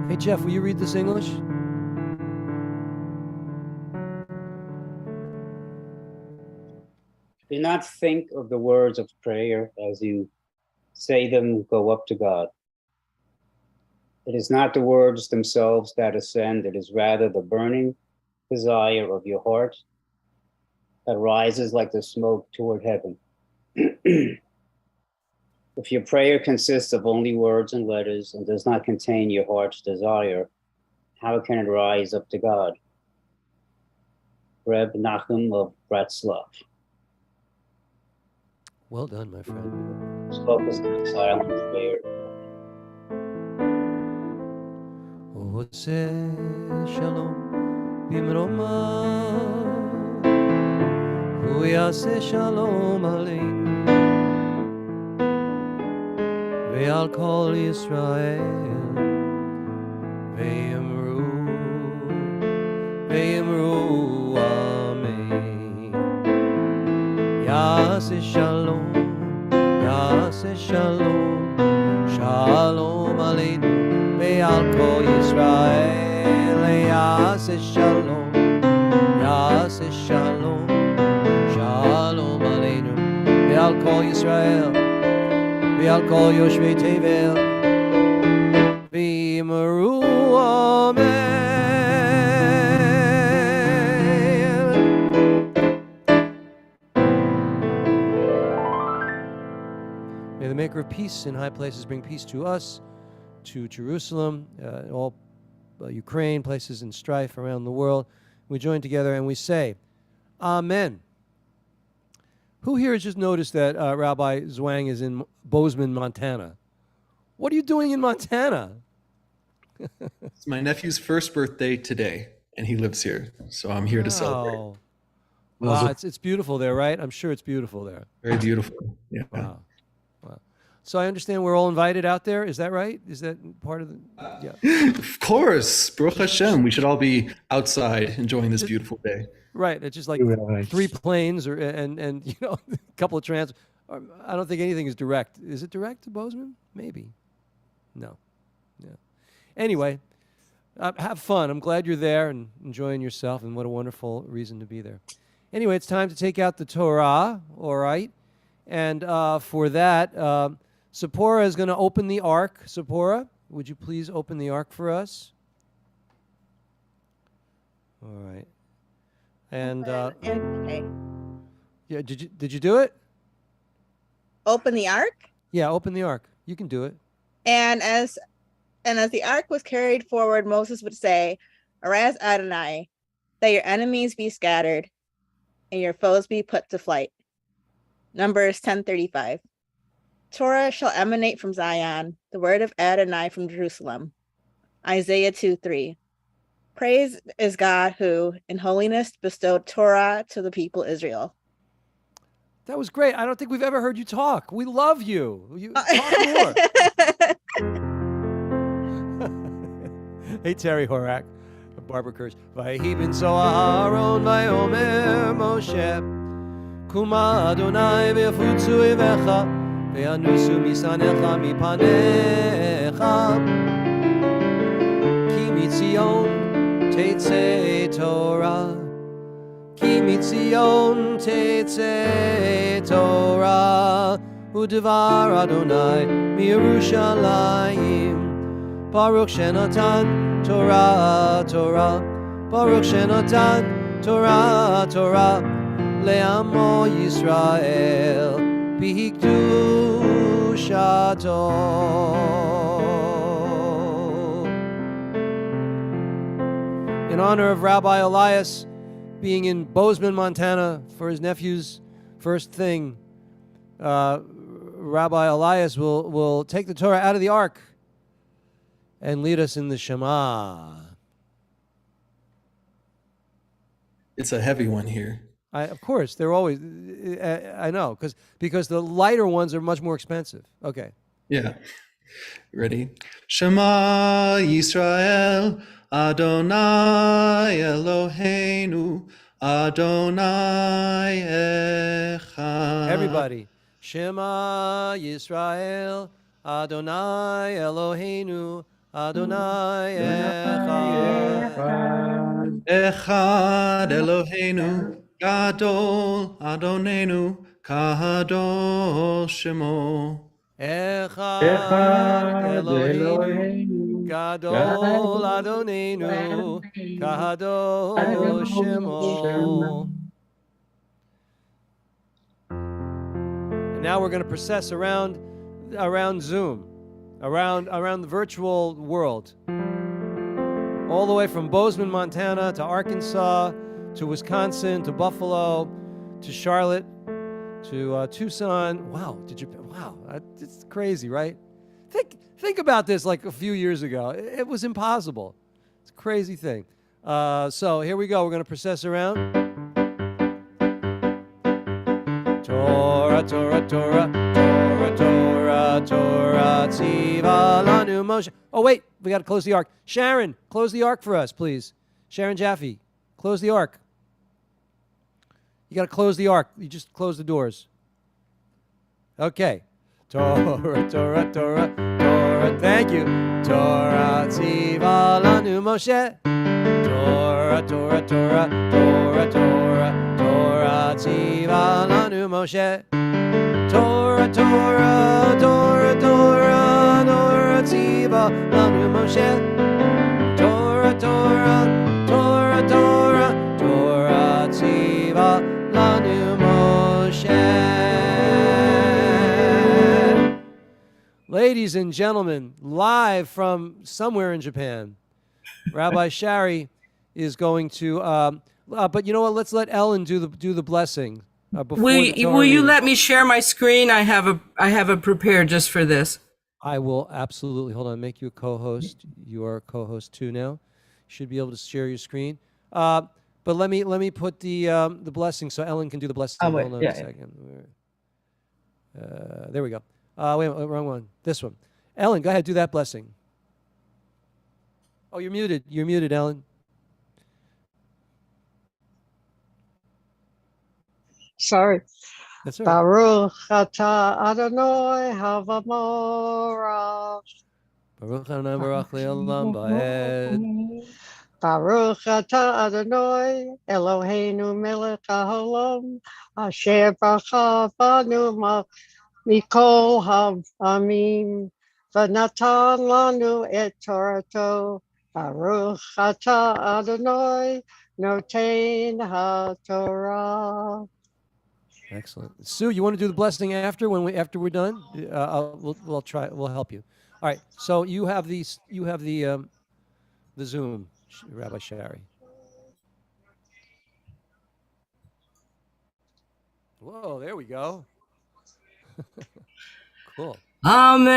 Hey Jeff, will you read this English? Do not think of the words of prayer as you say them go up to God. It is not the words themselves that ascend, it is rather the burning desire of your heart that rises like the smoke toward heaven. If your prayer consists of only words and letters and does not contain your heart's desire, how can it rise up to God? Reb Nachum of Bratslav. Well done, my friend. Focus on silent prayer. Ose Shalom Bimroma Hu Yaseh Shalom Aleinu Ve'al Kol Yisrael Ve'yamru Amen. Yaseh Shalom Yaseh Shalom Shalom Aleinu Ve'al Kol Yisrael Yaseh Shalom Yaseh Shalom Shalom Aleinu Ve'al Kol Yisrael Ve'al Kol Yoshvei Tevel Amaru Amen. May the maker of peace in high places bring peace to us, to Jerusalem, all Ukraine, places in strife around the world. We join together and we say, Amen. Who here has just noticed that Rabbi Zwang is in Bozeman, Montana? What are you doing in Montana? It's my nephew's first birthday today, and he lives here, so I'm here to celebrate. Wow, it's beautiful there, right? I'm sure it's beautiful there. Very beautiful. Yeah. Wow. So I understand we're all invited out there. Is that right? Is that part of the? Yeah. Of course, Baruch Hashem. We should all be outside enjoying this beautiful day. Right. It's just like 3 planes and a couple of trans. I don't think anything is direct. Is it direct to Bozeman? Maybe. No. Yeah. Anyway, have fun. I'm glad you're there and enjoying yourself, and what a wonderful reason to be there. Anyway, it's time to take out the Torah, all right? And for that, Sephora is going to open the ark. Sephora, would you please open the ark for us? All right. And okay. Yeah, did you do it? Open the ark? Yeah, open the ark. You can do it. And as the ark was carried forward, Moses would say, Arise Adonai, that your enemies be scattered and your foes be put to flight. Numbers 10:35. Torah shall emanate from Zion, the word of Adonai from Jerusalem. Isaiah 2:3. Praise is God who, in holiness, bestowed Torah to the people Israel. That was great. I don't think we've ever heard you talk. We love you. Talk more. Hey, Terry Horak, Barbara Kirsch. Vayhi ben Aharon vayomer Moshe, Kuma Adonai v'yafutzu evecha, v'yanusu misanecha mipanecha, ki mitzion tetzei Torah, ki mitzion tetzei Torah, u'devar Adonai miYerushalayim. Baruch Shenatan Torah Torah, Baruch Shenatan Torah Torah, Le'amo Yisrael B'Kdushato. In honor of Rabbi Elias being in Bozeman, Montana for his nephew's first thing, Rabbi Elias will take the Torah out of the ark and lead us in the Shema. It's a heavy one here. Of course, they're always. I know, because the lighter ones are much more expensive. Okay. Yeah. Ready? Shema Yisrael, Adonai Eloheinu, Adonai Echad. Everybody. Shema Yisrael, Adonai Eloheinu, Adonai Echad. Echad Eloheinu, Gadol Adonenu, Kadosh Shemo. Echad Eloheinu, Gadol Adonenu, Kadosh Shemo. And now we're going to process around Zoom, around the virtual world, all the way from Bozeman, Montana, to Arkansas, to Wisconsin, to Buffalo, to Charlotte, to Tucson. Wow, it's crazy, right? Think about this like a few years ago. It was impossible. It's a crazy thing. So here we go. We're going to process around. Torah, Torah, Torah, Torah, Torah, Torah, Tziva lanu Moshe. Oh, wait, we got to close the ark. Sharon, close the ark for us, please. Sharon Jaffe, close the ark. You got to close the ark. You just close the doors. Okay. Torah, Torah, Torah, Torah. Thank you. Torah, Tziva lanu Moshe. Torah, Torah, Torah, Torah, Torah, Torah, Tziva lanu Moshe. Torah, Torah, Torah, Torah, Torah, Tziva, Lanu Moshe. Torah, Torah, Torah, Torah, Torah, Tziva, Lanu Moshe. Ladies and gentlemen, live from somewhere in Japan, Rabbi Shari is going to. But you know what? Let's let Ellen do the blessing before the Torah Will you reading. let me share my screen? I have a prepared just for this. I will absolutely. Hold on, make you a co-host. You are a co-host too now. You should be able to share your screen. But let me put the blessing so Ellen can do the blessing. Oh, wait, Hold on yeah, a second. There we go. Wait, wrong one. This one. Ellen, go ahead, do that blessing. Oh, you're muted. You're muted, Ellen. Sorry. That's all right. Baruch atah Adonai Havamorach. Baruch Adonai Baruch Le'olam Va'ed. Baruch atah Adonai Eloheinu melech haolam asher bracha banu mikol ha'amim v'natan lanu et Torato. Baruch atah Adonai noten haTorah. Excellent. Sue, you want to do the blessing after we're done? We'll try. We'll help you. All right. So you have the Zoom, Rabbi Shari. Whoa, there we go. Cool. Amen.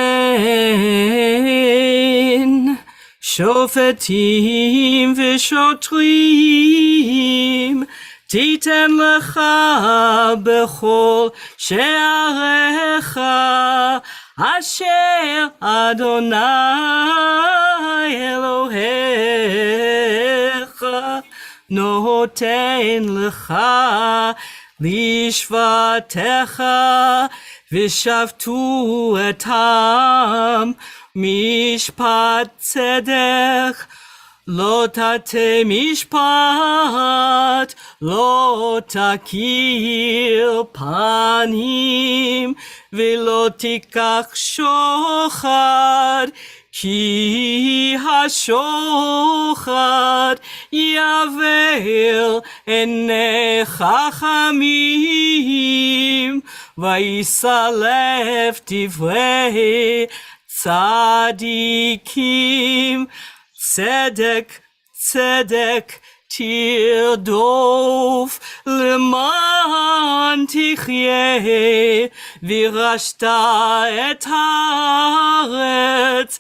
Shofetim v'shotrim titen lecha bechol she'arecha asher Adonai Elohecha noten lecha lishvatecha v'shavtu etam mishpat tzedek lo tate mishpat lo takir panim v'lo tikach shochad ki hashochad yaver enei chachamim v'yisalef divrei tzadikim tzedek tzedek tirdof leman tichyeh virashta et haaretz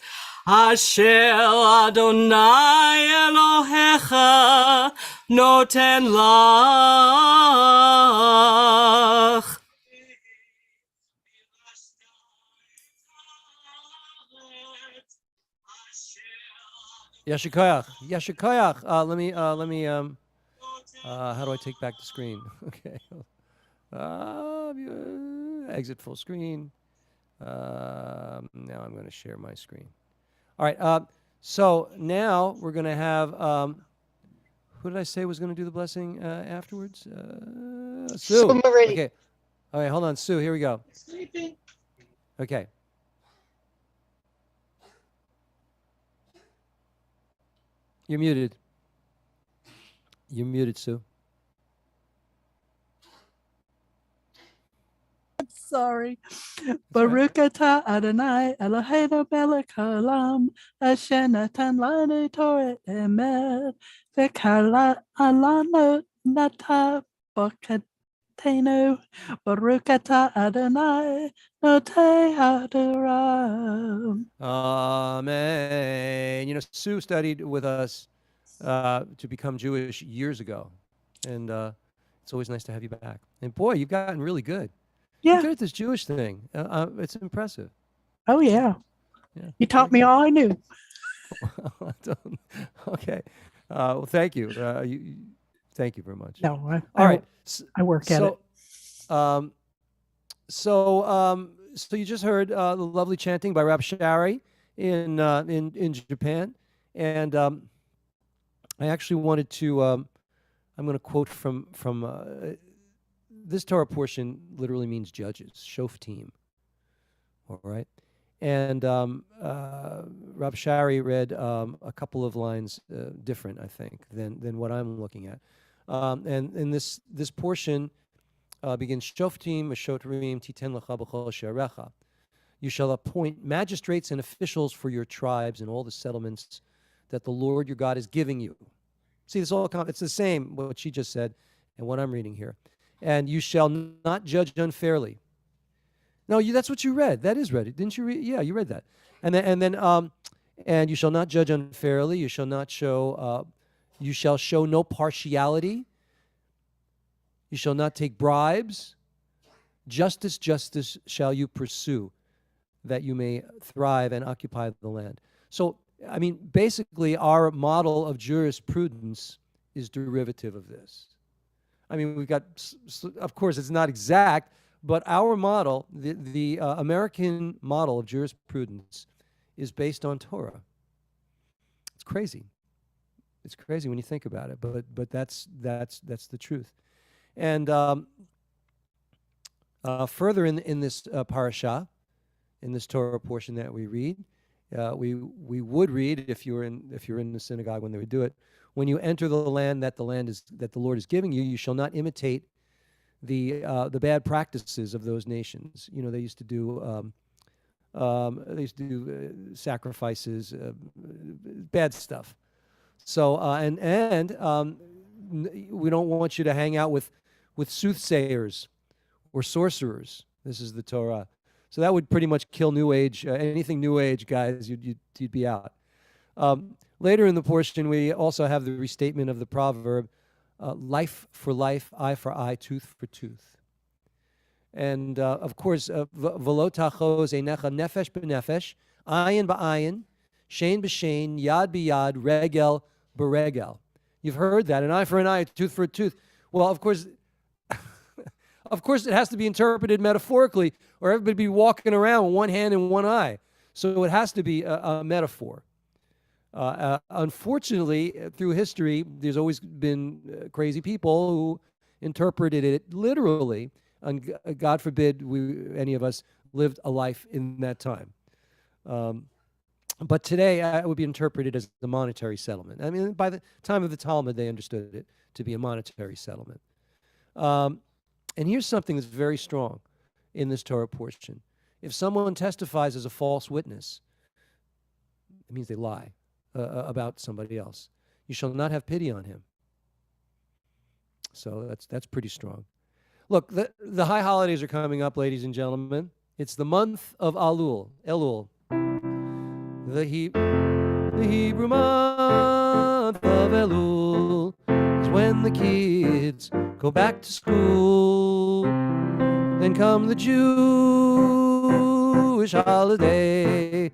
asher Adonai Elohecha noten lach. Yashikoyach. Yashikoyach. Let me. How do I take back the screen? Okay. Exit full screen. Now I'm going to share my screen. All right. So now we're going to have. Who did I say was going to do the blessing afterwards? Sue. Okay. All right. Hold on, Sue. Here we go. Okay. You're muted. You're muted, Sue. Sorry. Baruch atah Adonai Eloheinu melech haolam asher natan lanu Torah emet v'kara alanu nata bokatenu. Baruch atah Adonai notei haTorah. Amen. You know, Sue studied with us to become Jewish years ago, and it's always nice to have you back. And boy, you've gotten really good. Yeah. You're good at this Jewish thing. It's impressive. Oh yeah. Yeah. You taught me all I knew. Okay. Well, thank you. Thank you very much. No, all right. I work at it. So you just heard the lovely chanting by Rabbi Shari in Japan, and I actually wanted to. I'm going to quote from this Torah portion literally means judges, shoftim. All right. And Rab Shari read a couple of lines different, I think, than what I'm looking at. And this portion begins, Shoftim, Meshotrim, Titen Lecha B'chol She'arecha. You shall appoint magistrates and officials for your tribes and all the settlements that the Lord your God is giving you. See, it's the same, what she just said and what I'm reading here. And you shall not judge unfairly. No, that's what you read. That is read. Didn't you read? Yeah, you read that. And you shall not judge unfairly. You shall not show, you shall show no partiality. You shall not take bribes. Justice shall you pursue, that you may thrive and occupy the land. So, I mean, basically, our model of jurisprudence is derivative of this. I mean, we've got, of course, it's not exact, but our model, the American model of jurisprudence, is based on Torah. It's crazy. It's crazy when you think about it, but that's the truth. And further in this parasha, in this Torah portion that we read, we would read, if you're in the synagogue when they would do it, when you enter the land that the Lord is giving you, you shall not imitate the bad practices of those nations. You know, they used to do sacrifices, bad stuff. So we don't want you to hang out with soothsayers or sorcerers. This is the Torah. So that would pretty much kill New Age. Anything New Age, guys, you'd be out. Later in the portion, we also have the restatement of the proverb, life for life, eye for eye, tooth for tooth. And of course, v'lo tachos einecha nefesh b'nefesh, ayin b'ayin, shein b'shein, yad b'yad, regel b'regel. You've heard that, an eye for an eye, a tooth for a tooth. Well, of course, it has to be interpreted metaphorically, or everybody would be walking around with one hand and one eye. So it has to be a metaphor. Unfortunately, through history, there's always been crazy people who interpreted it literally, and God forbid any of us lived a life in that time. But today, it would be interpreted as a monetary settlement. I mean, by the time of the Talmud, they understood it to be a monetary settlement. And here's something that's very strong in this Torah portion. If someone testifies as a false witness, it means they lie about somebody else. You shall not have pity on him. So that's pretty strong. Look, the high holidays are coming up, ladies and gentlemen. It's the month of Elul. The Hebrew month of Elul is when the kids go back to school. Then come the Jewish holiday.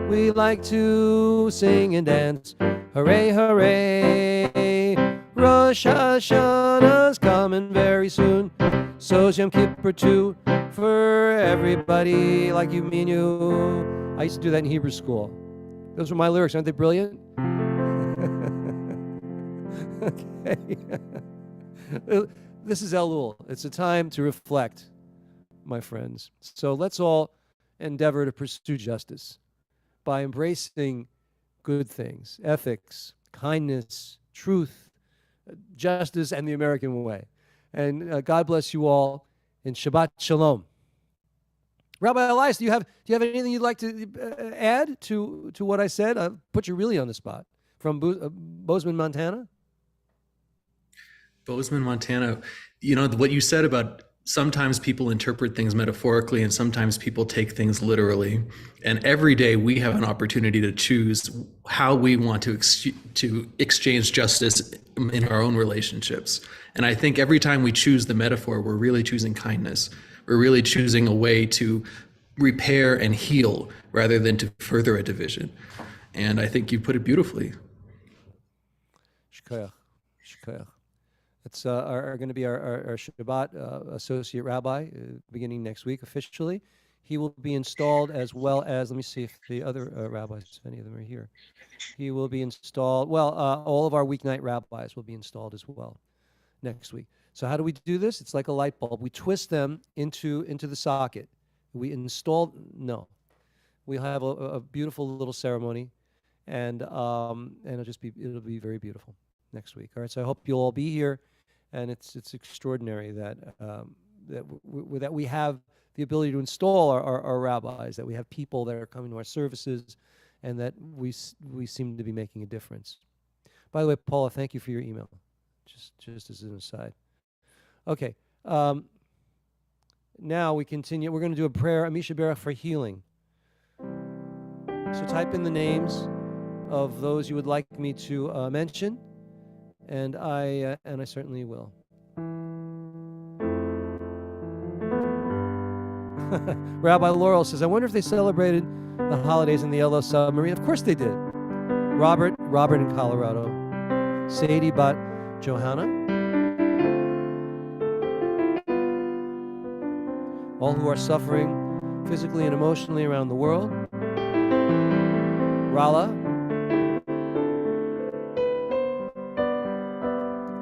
We like to sing and dance. Hooray, hooray. Rosh Hashanah's coming very soon. So's Yom Kippur too, for everybody like you, me and you. I used to do that in Hebrew school. Those were my lyrics. Aren't they brilliant? Okay. This is Elul. It's a time to reflect, my friends. So let's all endeavor to pursue justice by embracing good things, ethics, kindness, truth, justice, and the American way. And God bless you all, and Shabbat Shalom. Rabbi Elias, do you have anything you'd like to add to what I said? I put you really on the spot. From Bozeman, Montana? Bozeman, Montana. You know, what you said about sometimes people interpret things metaphorically and sometimes people take things literally. And every day we have an opportunity to choose how we want to exchange justice in our own relationships. And I think every time we choose the metaphor, we're really choosing kindness. We're really choosing a way to repair and heal rather than to further a division. And I think you put it beautifully. Shkoyach. It's going to be our Shabbat associate rabbi beginning next week officially. He will be installed, as well as, let me see if the other rabbis, if any of them are here. He will be installed, all of our weeknight rabbis will be installed as well next week. So how do we do this? It's like a light bulb. We twist them into the socket. We install, no. We have a beautiful little ceremony, and it'll be very beautiful next week. All right, so I hope you'll all be here, and it's extraordinary that that we have the ability to install our rabbis, that we have people that are coming to our services, and that we seem to be making a difference. By the way, Paula, thank you for your email. Just as an aside. Okay. Now we continue. We're going to do a prayer, Amisha Berach, for healing. So type in the names of those you would like me to mention, and I certainly will. Rabbi Laurel says, I wonder if they celebrated the holidays in the yellow submarine. Of course they did. Robert in Colorado. Sadie Bat Johanna. All who are suffering physically and emotionally around the world. Rala.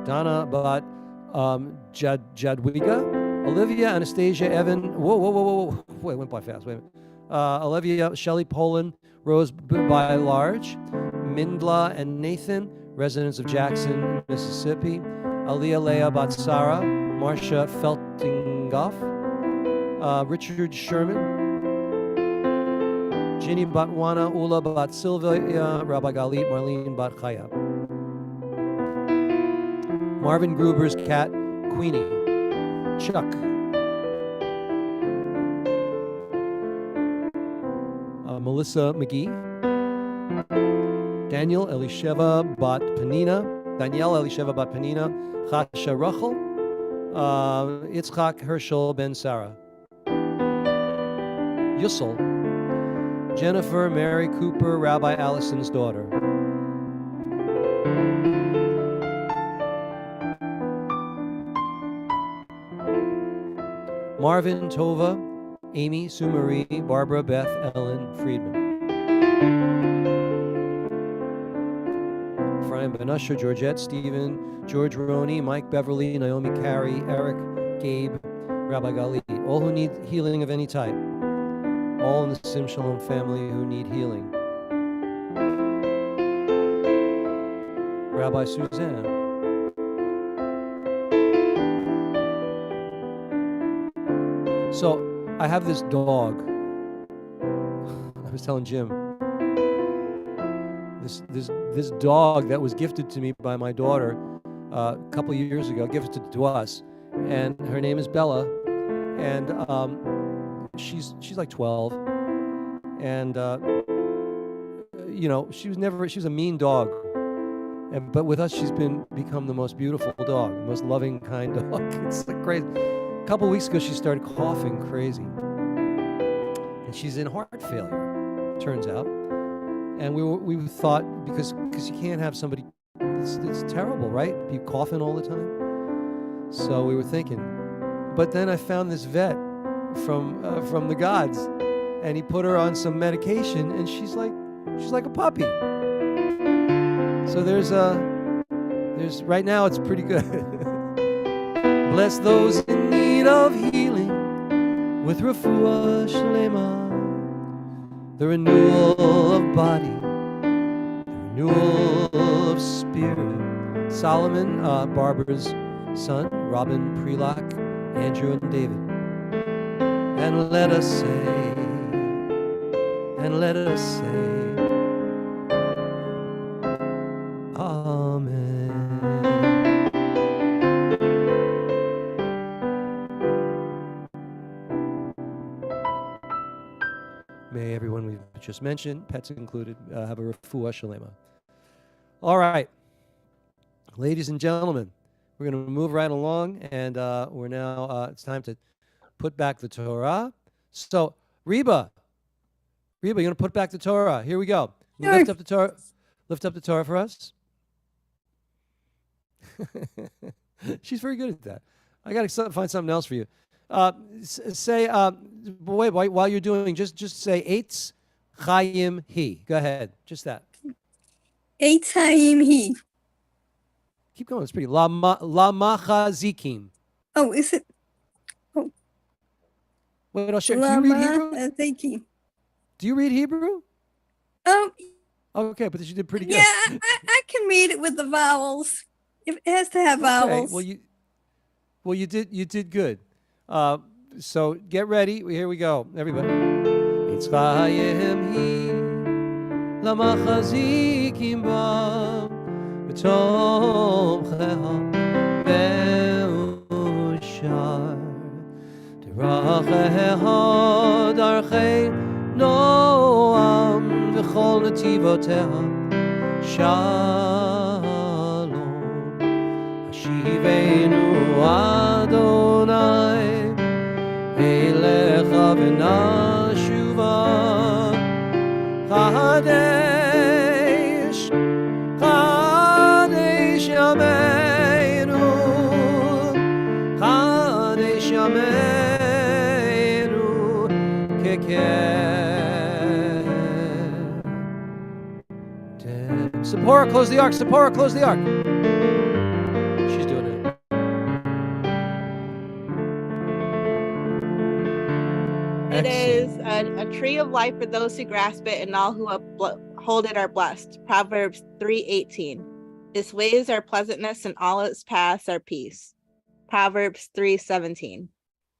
Donna Bat Jadwiga. Olivia, Anastasia, Evan. Whoa. Wait, it went by fast. Wait a minute. Olivia, Shelley, Poland, Rose by Large, Mindla and Nathan, residents of Jackson, Mississippi. Aliyah Leah Batsara, Marcia Feltingoff, Richard Sherman, Ginny Batwana, Ula Bat Silvia, Rabbi Galit, Marlene Bat Chaya. Marvin Gruber's cat, Queenie. Chuck. Melissa McGee. Danielle Elisheva Bat Panina. Chasha Rachel. Yitzchak Herschel Ben Sarah. Yussel. Jennifer Mary Cooper, Rabbi Allison's daughter. Marvin, Tova, Amy, Sue Marie, Barbara, Beth, Ellen, Friedman. Brian Benusher, Georgette, Stephen, George Roney, Mike Beverly, Naomi Carey, Eric, Gabe, Rabbi Galit. All who need healing of any type. All in the Sim Shalom family who need healing. Rabbi Suzanne. So I have this dog. I was telling Jim, this dog that was gifted to me by my daughter a couple years ago, gifted to us, and her name is Bella, and she's like 12, and you know, she was a mean dog, but with us she's become the most beautiful dog, the most loving, kind dog. It's like crazy. A couple weeks ago, she started coughing crazy. And she's in heart failure, turns out. And we thought, because you can't have somebody, it's terrible, right? Be coughing all the time. So we were thinking. But then I found this vet from the gods, and he put her on some medication, and she's like a puppy. So there's right now it's pretty good. Bless those in need of healing with refuah shlema, the renewal of body, the renewal of spirit. Solomon, Barbara's son, Robin Prelock, Andrew and David. And let us say, Amen. May everyone we've just mentioned, pets included, have a refuah shalema. All right, ladies and gentlemen, we're going to move right along, and we're now, it's time to put back the Torah. So, Reba, you're going to put back the Torah. Here we go. Sure. Lift up the Torah. Lift up the Torah for us. She's very good at that. I got to find something else for you. Say, wait, while you're doing, just say Eitz Chaim He. Go ahead, just that. Eitz Chaim He. Keep going. It's pretty. La machazikim. Oh, is it? Wait, I'll share. Do you read Hebrew? Thank you. Do you read Hebrew? Okay, but you did pretty good. Yeah, I can read it with the vowels. It has to have vowels. Well, you did good. So get ready. Here we go, everybody. Yitzchayim hi lamachazikim ba b'tomcheha be'ushar tiracheha darchei noam v'chol netivoteha shalom hashivenu Adonai elecha v'nashuva Chadesh Yameinu Chadesh Yameinu Kekedem. Sephora, close the ark. Sephora, close the ark. She's doing it. It is a tree of life for those who grasp it, and all who hold it are blessed. Proverbs 3:18. Its ways are pleasantness, and all its paths are peace. Proverbs 3:17.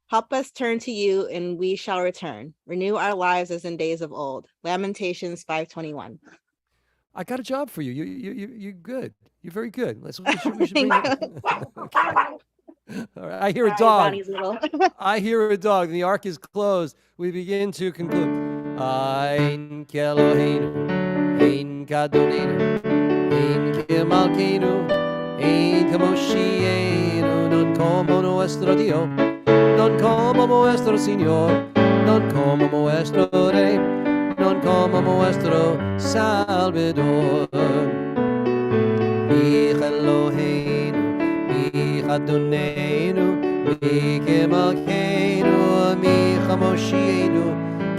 Help us turn to you, and we shall return. Renew our lives as in days of old. Lamentations 5:21. I got a job for you. You're good. You're very good. We should bring All right. I hear a dog. I hear a dog. The ark is closed. We begin to conclude. Ein Keloheinu, Ein Kadonenu, Ein Kemalkeinu, Ein Kamoshienu, non como nuestro Dio, non como nuestro Señor, non como nuestro Rey, non como nuestro Salvador. Mi Eloheinu, mi Adonenu, mi Kemalkeinu, mi Chamoshienu,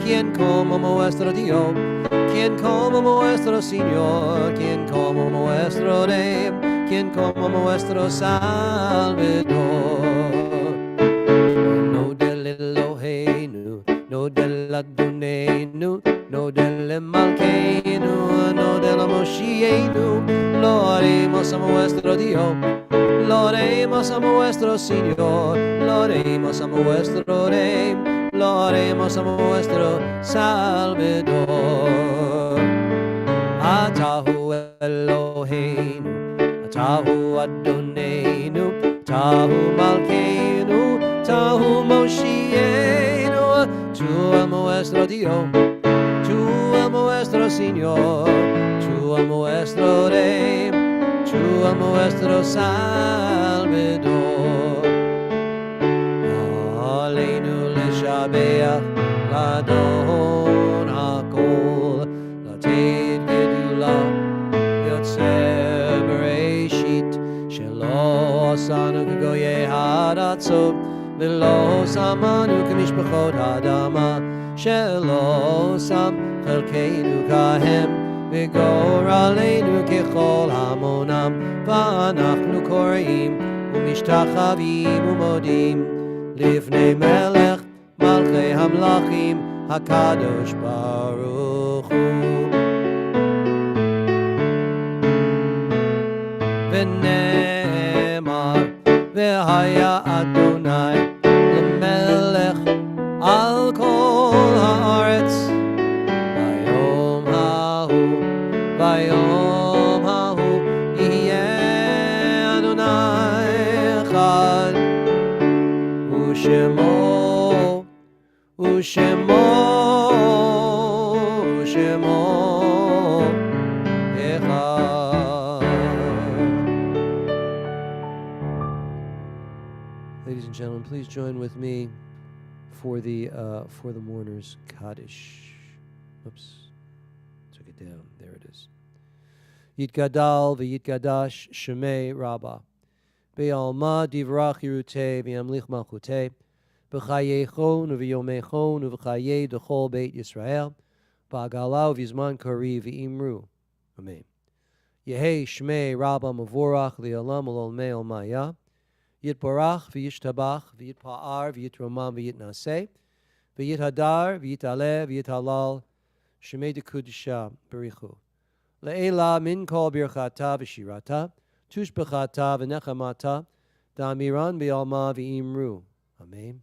quien como nuestro Dios, quien como nuestro Señor, quien como nuestro Rey, quien como nuestro Salvador. No del Eloheinu, no del Adonenu, no del Malkeinu, no del Moshienu, lo haremos a nuestro Dios. Lo haremos a nuestro Señor, lo haremos a nuestro Rey, lo haremos a nuestro Salvador. Atahu Eloheinu, Atahu Adonenu, Atahu Malkeinu, Atahu Moshienu, tú el nuestro Dios, tú el nuestro Señor, tú el nuestro Rey, tú el nuestro Salvador. Aleinu leshabeach ladon hakol, lated gedula yotzer bereshit, shelo asanu k'goyei hadatzot, v'lo samanu k'mishpachot hadama, shelo sam chelkeinu kahem, וגורלנו ככל המונם, ואנחנו קוראים ומשתחווים ומודים לפני מלך מלכי המלכים הקדוש ברוך הוא. ונאמר והיה אדוני למלך על כל הארץ, ביום ההוא יהיה אדוני אחד, ושמו אחד. Ladies and gentlemen, please join with me for the mourners Kaddish. Oops. Took it down. There it is. Yitgadal v'yitgadash shemei Rabbah. Be'alma divrach yirutei v'yamlich malchutei. B'chayechon v'yomechon v'chayei d'chol beit Yisrael. Ba'agalau v'zman kari v'imru. Amen. Yehi Shmei Rabba Mavorach Li'olam Ulolmei Olmaya. Yitbarach v'yishtabach v'yitpa'ar v'yitromam v'yitnaseh v'yithadar v'yitaleh v'yithalal shemei dekudisha berichu. Le'ela min kol birchata v'shirata tushbechata v'nechamata da'amiran b'yalma v'imru. Amen.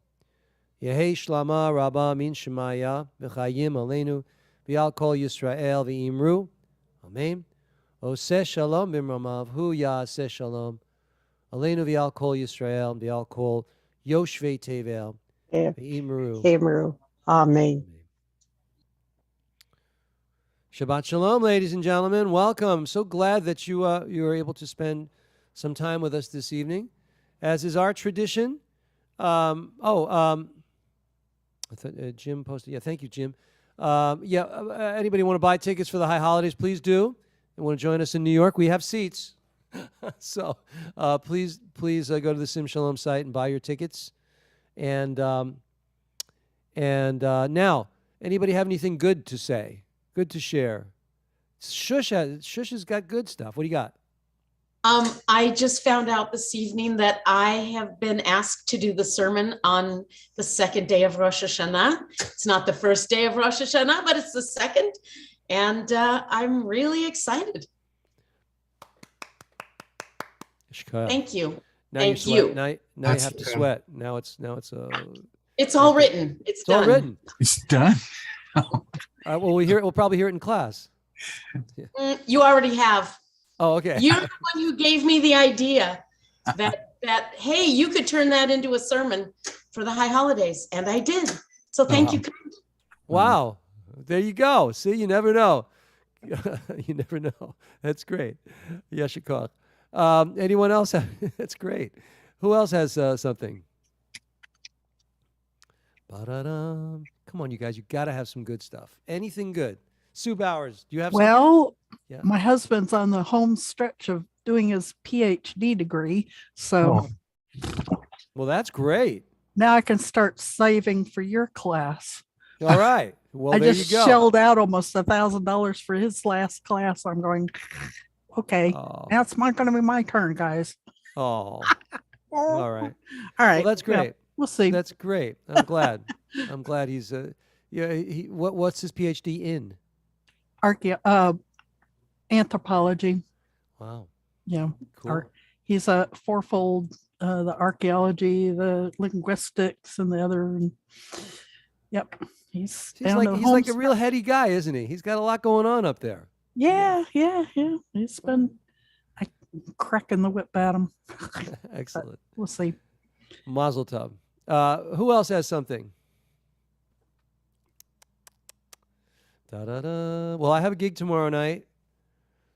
Yehi shlama rabba min shemaya v'chayim aleinu v'yal kol Yisrael v'imru. Amen. Oseh shalom b'mramav hu ya'aseh shalom. Aleinu v'al kol Yisrael v'al kol Yoshvei Tevel v'imru. Imru. Amen. Shabbat shalom, ladies and gentlemen. Welcome. So glad that you were able to spend some time with us this evening, as is our tradition. I thought Jim posted. Yeah, thank you, Jim. Anybody want to buy tickets for the high holidays? Please do. And want to join us in New York? We have seats. So please go to the Sim Shalom site and buy your tickets. And now, anybody have anything good to say? Good to share? Shush has got good stuff. What do you got? I just found out this evening that I have been asked to do the sermon on the second day of Rosh Hashanah. It's not the first day of Rosh Hashanah, but it's the second. And I'm really excited. Thank you. Now Thank you you. sweat. Now you have to sweat. Now it's It's all written. It's done. all written. It's done. We'll probably hear it in class. You already have. Oh, okay. You're the one who gave me the idea that hey, you could turn that into a sermon for the high holidays, and I did. So thank you. Wow. There you go. See, you never know. You never know. That's great. Yeshikach. Anyone else? That's great. Who else has something? Ba-da-dum. Come on, you guys. You got to have some good stuff. Anything good. Sue Bowers, do you have something? Well, Yeah. my husband's on the home stretch of doing his PhD degree. So Well, that's great. now I can start saving for your class. All right. Well, I there just you go. shelled out almost $1,000 for his last class. I'm going, okay, now it's going to be my turn, guys. Oh, all right. All right. Well, that's Well, great. we'll see. That's great. I'm glad. I'm glad he's what's his PhD in? Anthropology. Wow. Yeah. Cool. He's a fourfold, the archaeology, the linguistics, and the other. Yep. He's like a real heady guy, isn't he? He's got a lot going on up there. Yeah. It's been cracking the whip at him. Excellent. We'll see. Mazel tov. Who else has something? Da-da-da. Well, I have a gig tomorrow night.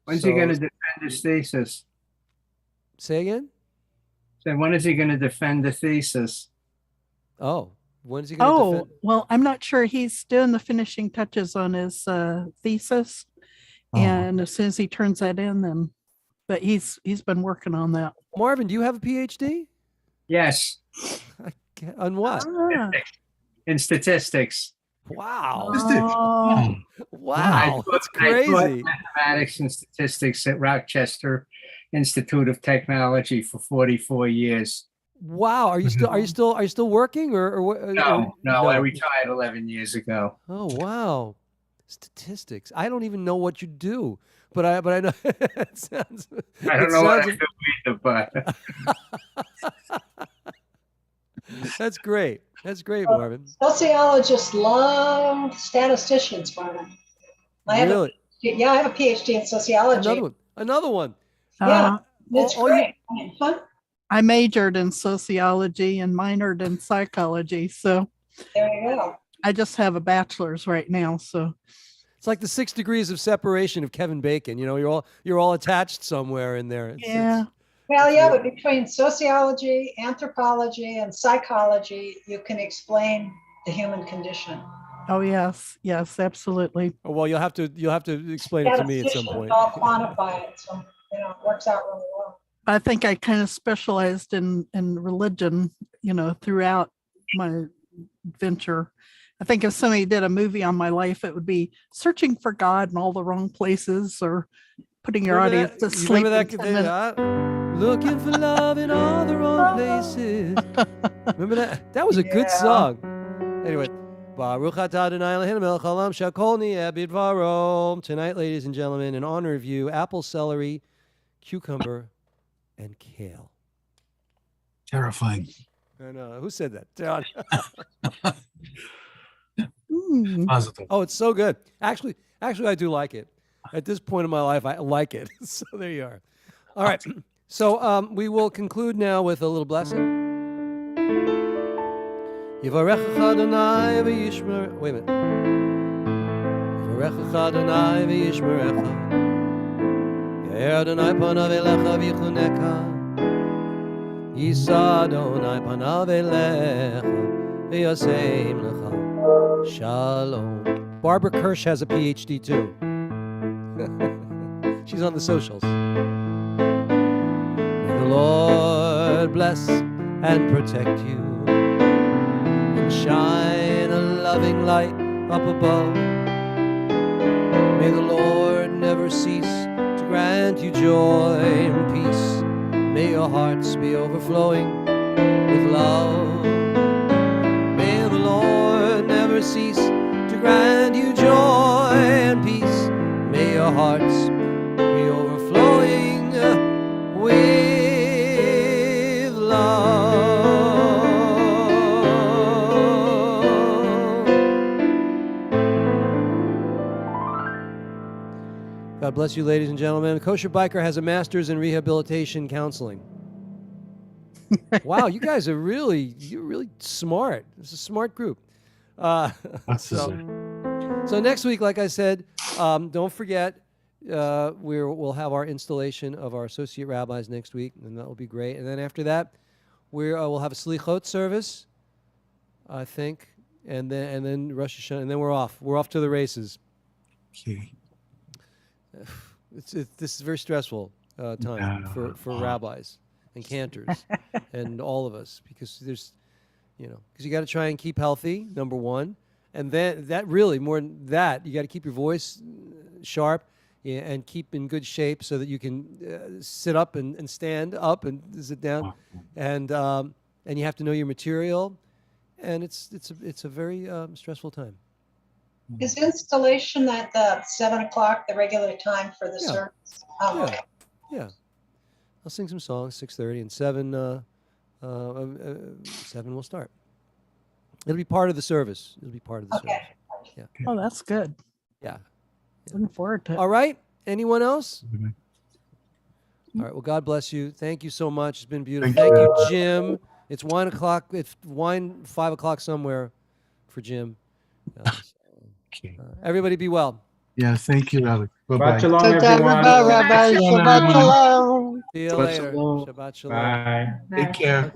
When's he going to defend his thesis? Say again? So when is he going to defend the thesis? Oh, when's he going to defend? Well, I'm not sure. He's doing the finishing touches on his thesis. And as soon as he turns that in, then, but he's been working on that. Marvin, do you have a PhD? Yes. On what? In statistics. Wow. Oh. Wow. That's I taught crazy. mathematics and statistics at Rochester Institute of Technology for 44 years. Wow. Are you still working or what? No, I retired 11 years ago. Oh, wow. Statistics. I don't even know what you do, but I know it sounds. I don't know what I do either, but That's great. That's great, Marvin. Sociologists love statisticians, Marvin. I have a PhD in sociology. Another one. Yeah, it's great. Fun. I majored in sociology and minored in psychology. So there you go. I just have a bachelor's right now. So it's like the 6 degrees of separation of Kevin Bacon. You know, you're all attached somewhere in there. But between sociology, anthropology, and psychology, you can explain the human condition. Oh yes, absolutely. Oh, well, you'll have to explain it to me at some point. I'll quantify it, so it works out really well. I think I kind of specialized in religion, throughout my venture. I think if somebody did a movie on my life, it would be searching for God in all the wrong places, or putting your Remember audience that? to You sleep. remember in that? 10 minutes. Looking for love in all the wrong places. Remember that? That was a good song. Anyway, Baruch atah Adonai Eloheinu melech haolam shakol niyeh bidvaro. Tonight, ladies and gentlemen, in honor of you, apple, celery, cucumber, and kale. Terrifying. And who said that? John. Positive. Oh, it's so good. Actually, I do like it. At this point in my life, I like it. So there you are. All right. So we will conclude now with a little blessing. Yivarechecha Adonai v'yishmer. Wait a minute. Yivarechecha Adonai v'yishmerecha. Yair Adonai panav elecha v'yichuneka. Yisa Adonai panav elecha v'yaseim lecha. Shalom. Barbara Kirsch has a PhD too. She's on the socials. May the Lord bless and protect you, and shine a loving light up above. May the Lord never cease to grant you joy and peace. May your hearts be overflowing with love. May the Lord never cease to grant you joy and peace. May your hearts be overflowing with love. God bless you, ladies and gentlemen. Kosher Biker has a master's in rehabilitation counseling. Wow, you guys are you're really smart. It's a smart group. So next week, like I said, don't forget, we'll have our installation of our associate rabbis next week, and that will be great. And then after that, we'll have a Slichot service, I think, and then Rosh Hashanah, and then we're off. We're off to the races. Okay. This is a very stressful time for rabbis and cantors and all of us, because because you got to try and keep healthy, number one. And then that really, more than that, you got to keep your voice sharp and keep in good shape so that you can sit up and stand up and sit down, and you have to know your material, and it's a very stressful time. Is installation at the 7 o'clock, the regular time for the service? Oh, okay. Yeah. I'll sing some songs, 6:30, and 7 we'll start. It'll be part of the service. It'll be part of the service. Yeah. Oh, that's good. Yeah. Looking forward to it. All right. Anyone else? All right. Well, God bless you. Thank you so much. It's been beautiful. Thank you, Jim. It's 1 o'clock. It's 5 o'clock somewhere for Jim. Everybody be well. Yeah, thank you, Rabbi. Shabbat shalom, Shabbat everyone. Rabbi, Shabbat shalom. See you Shabbat later. shalom. Shabbat shalom. Bye. Take care.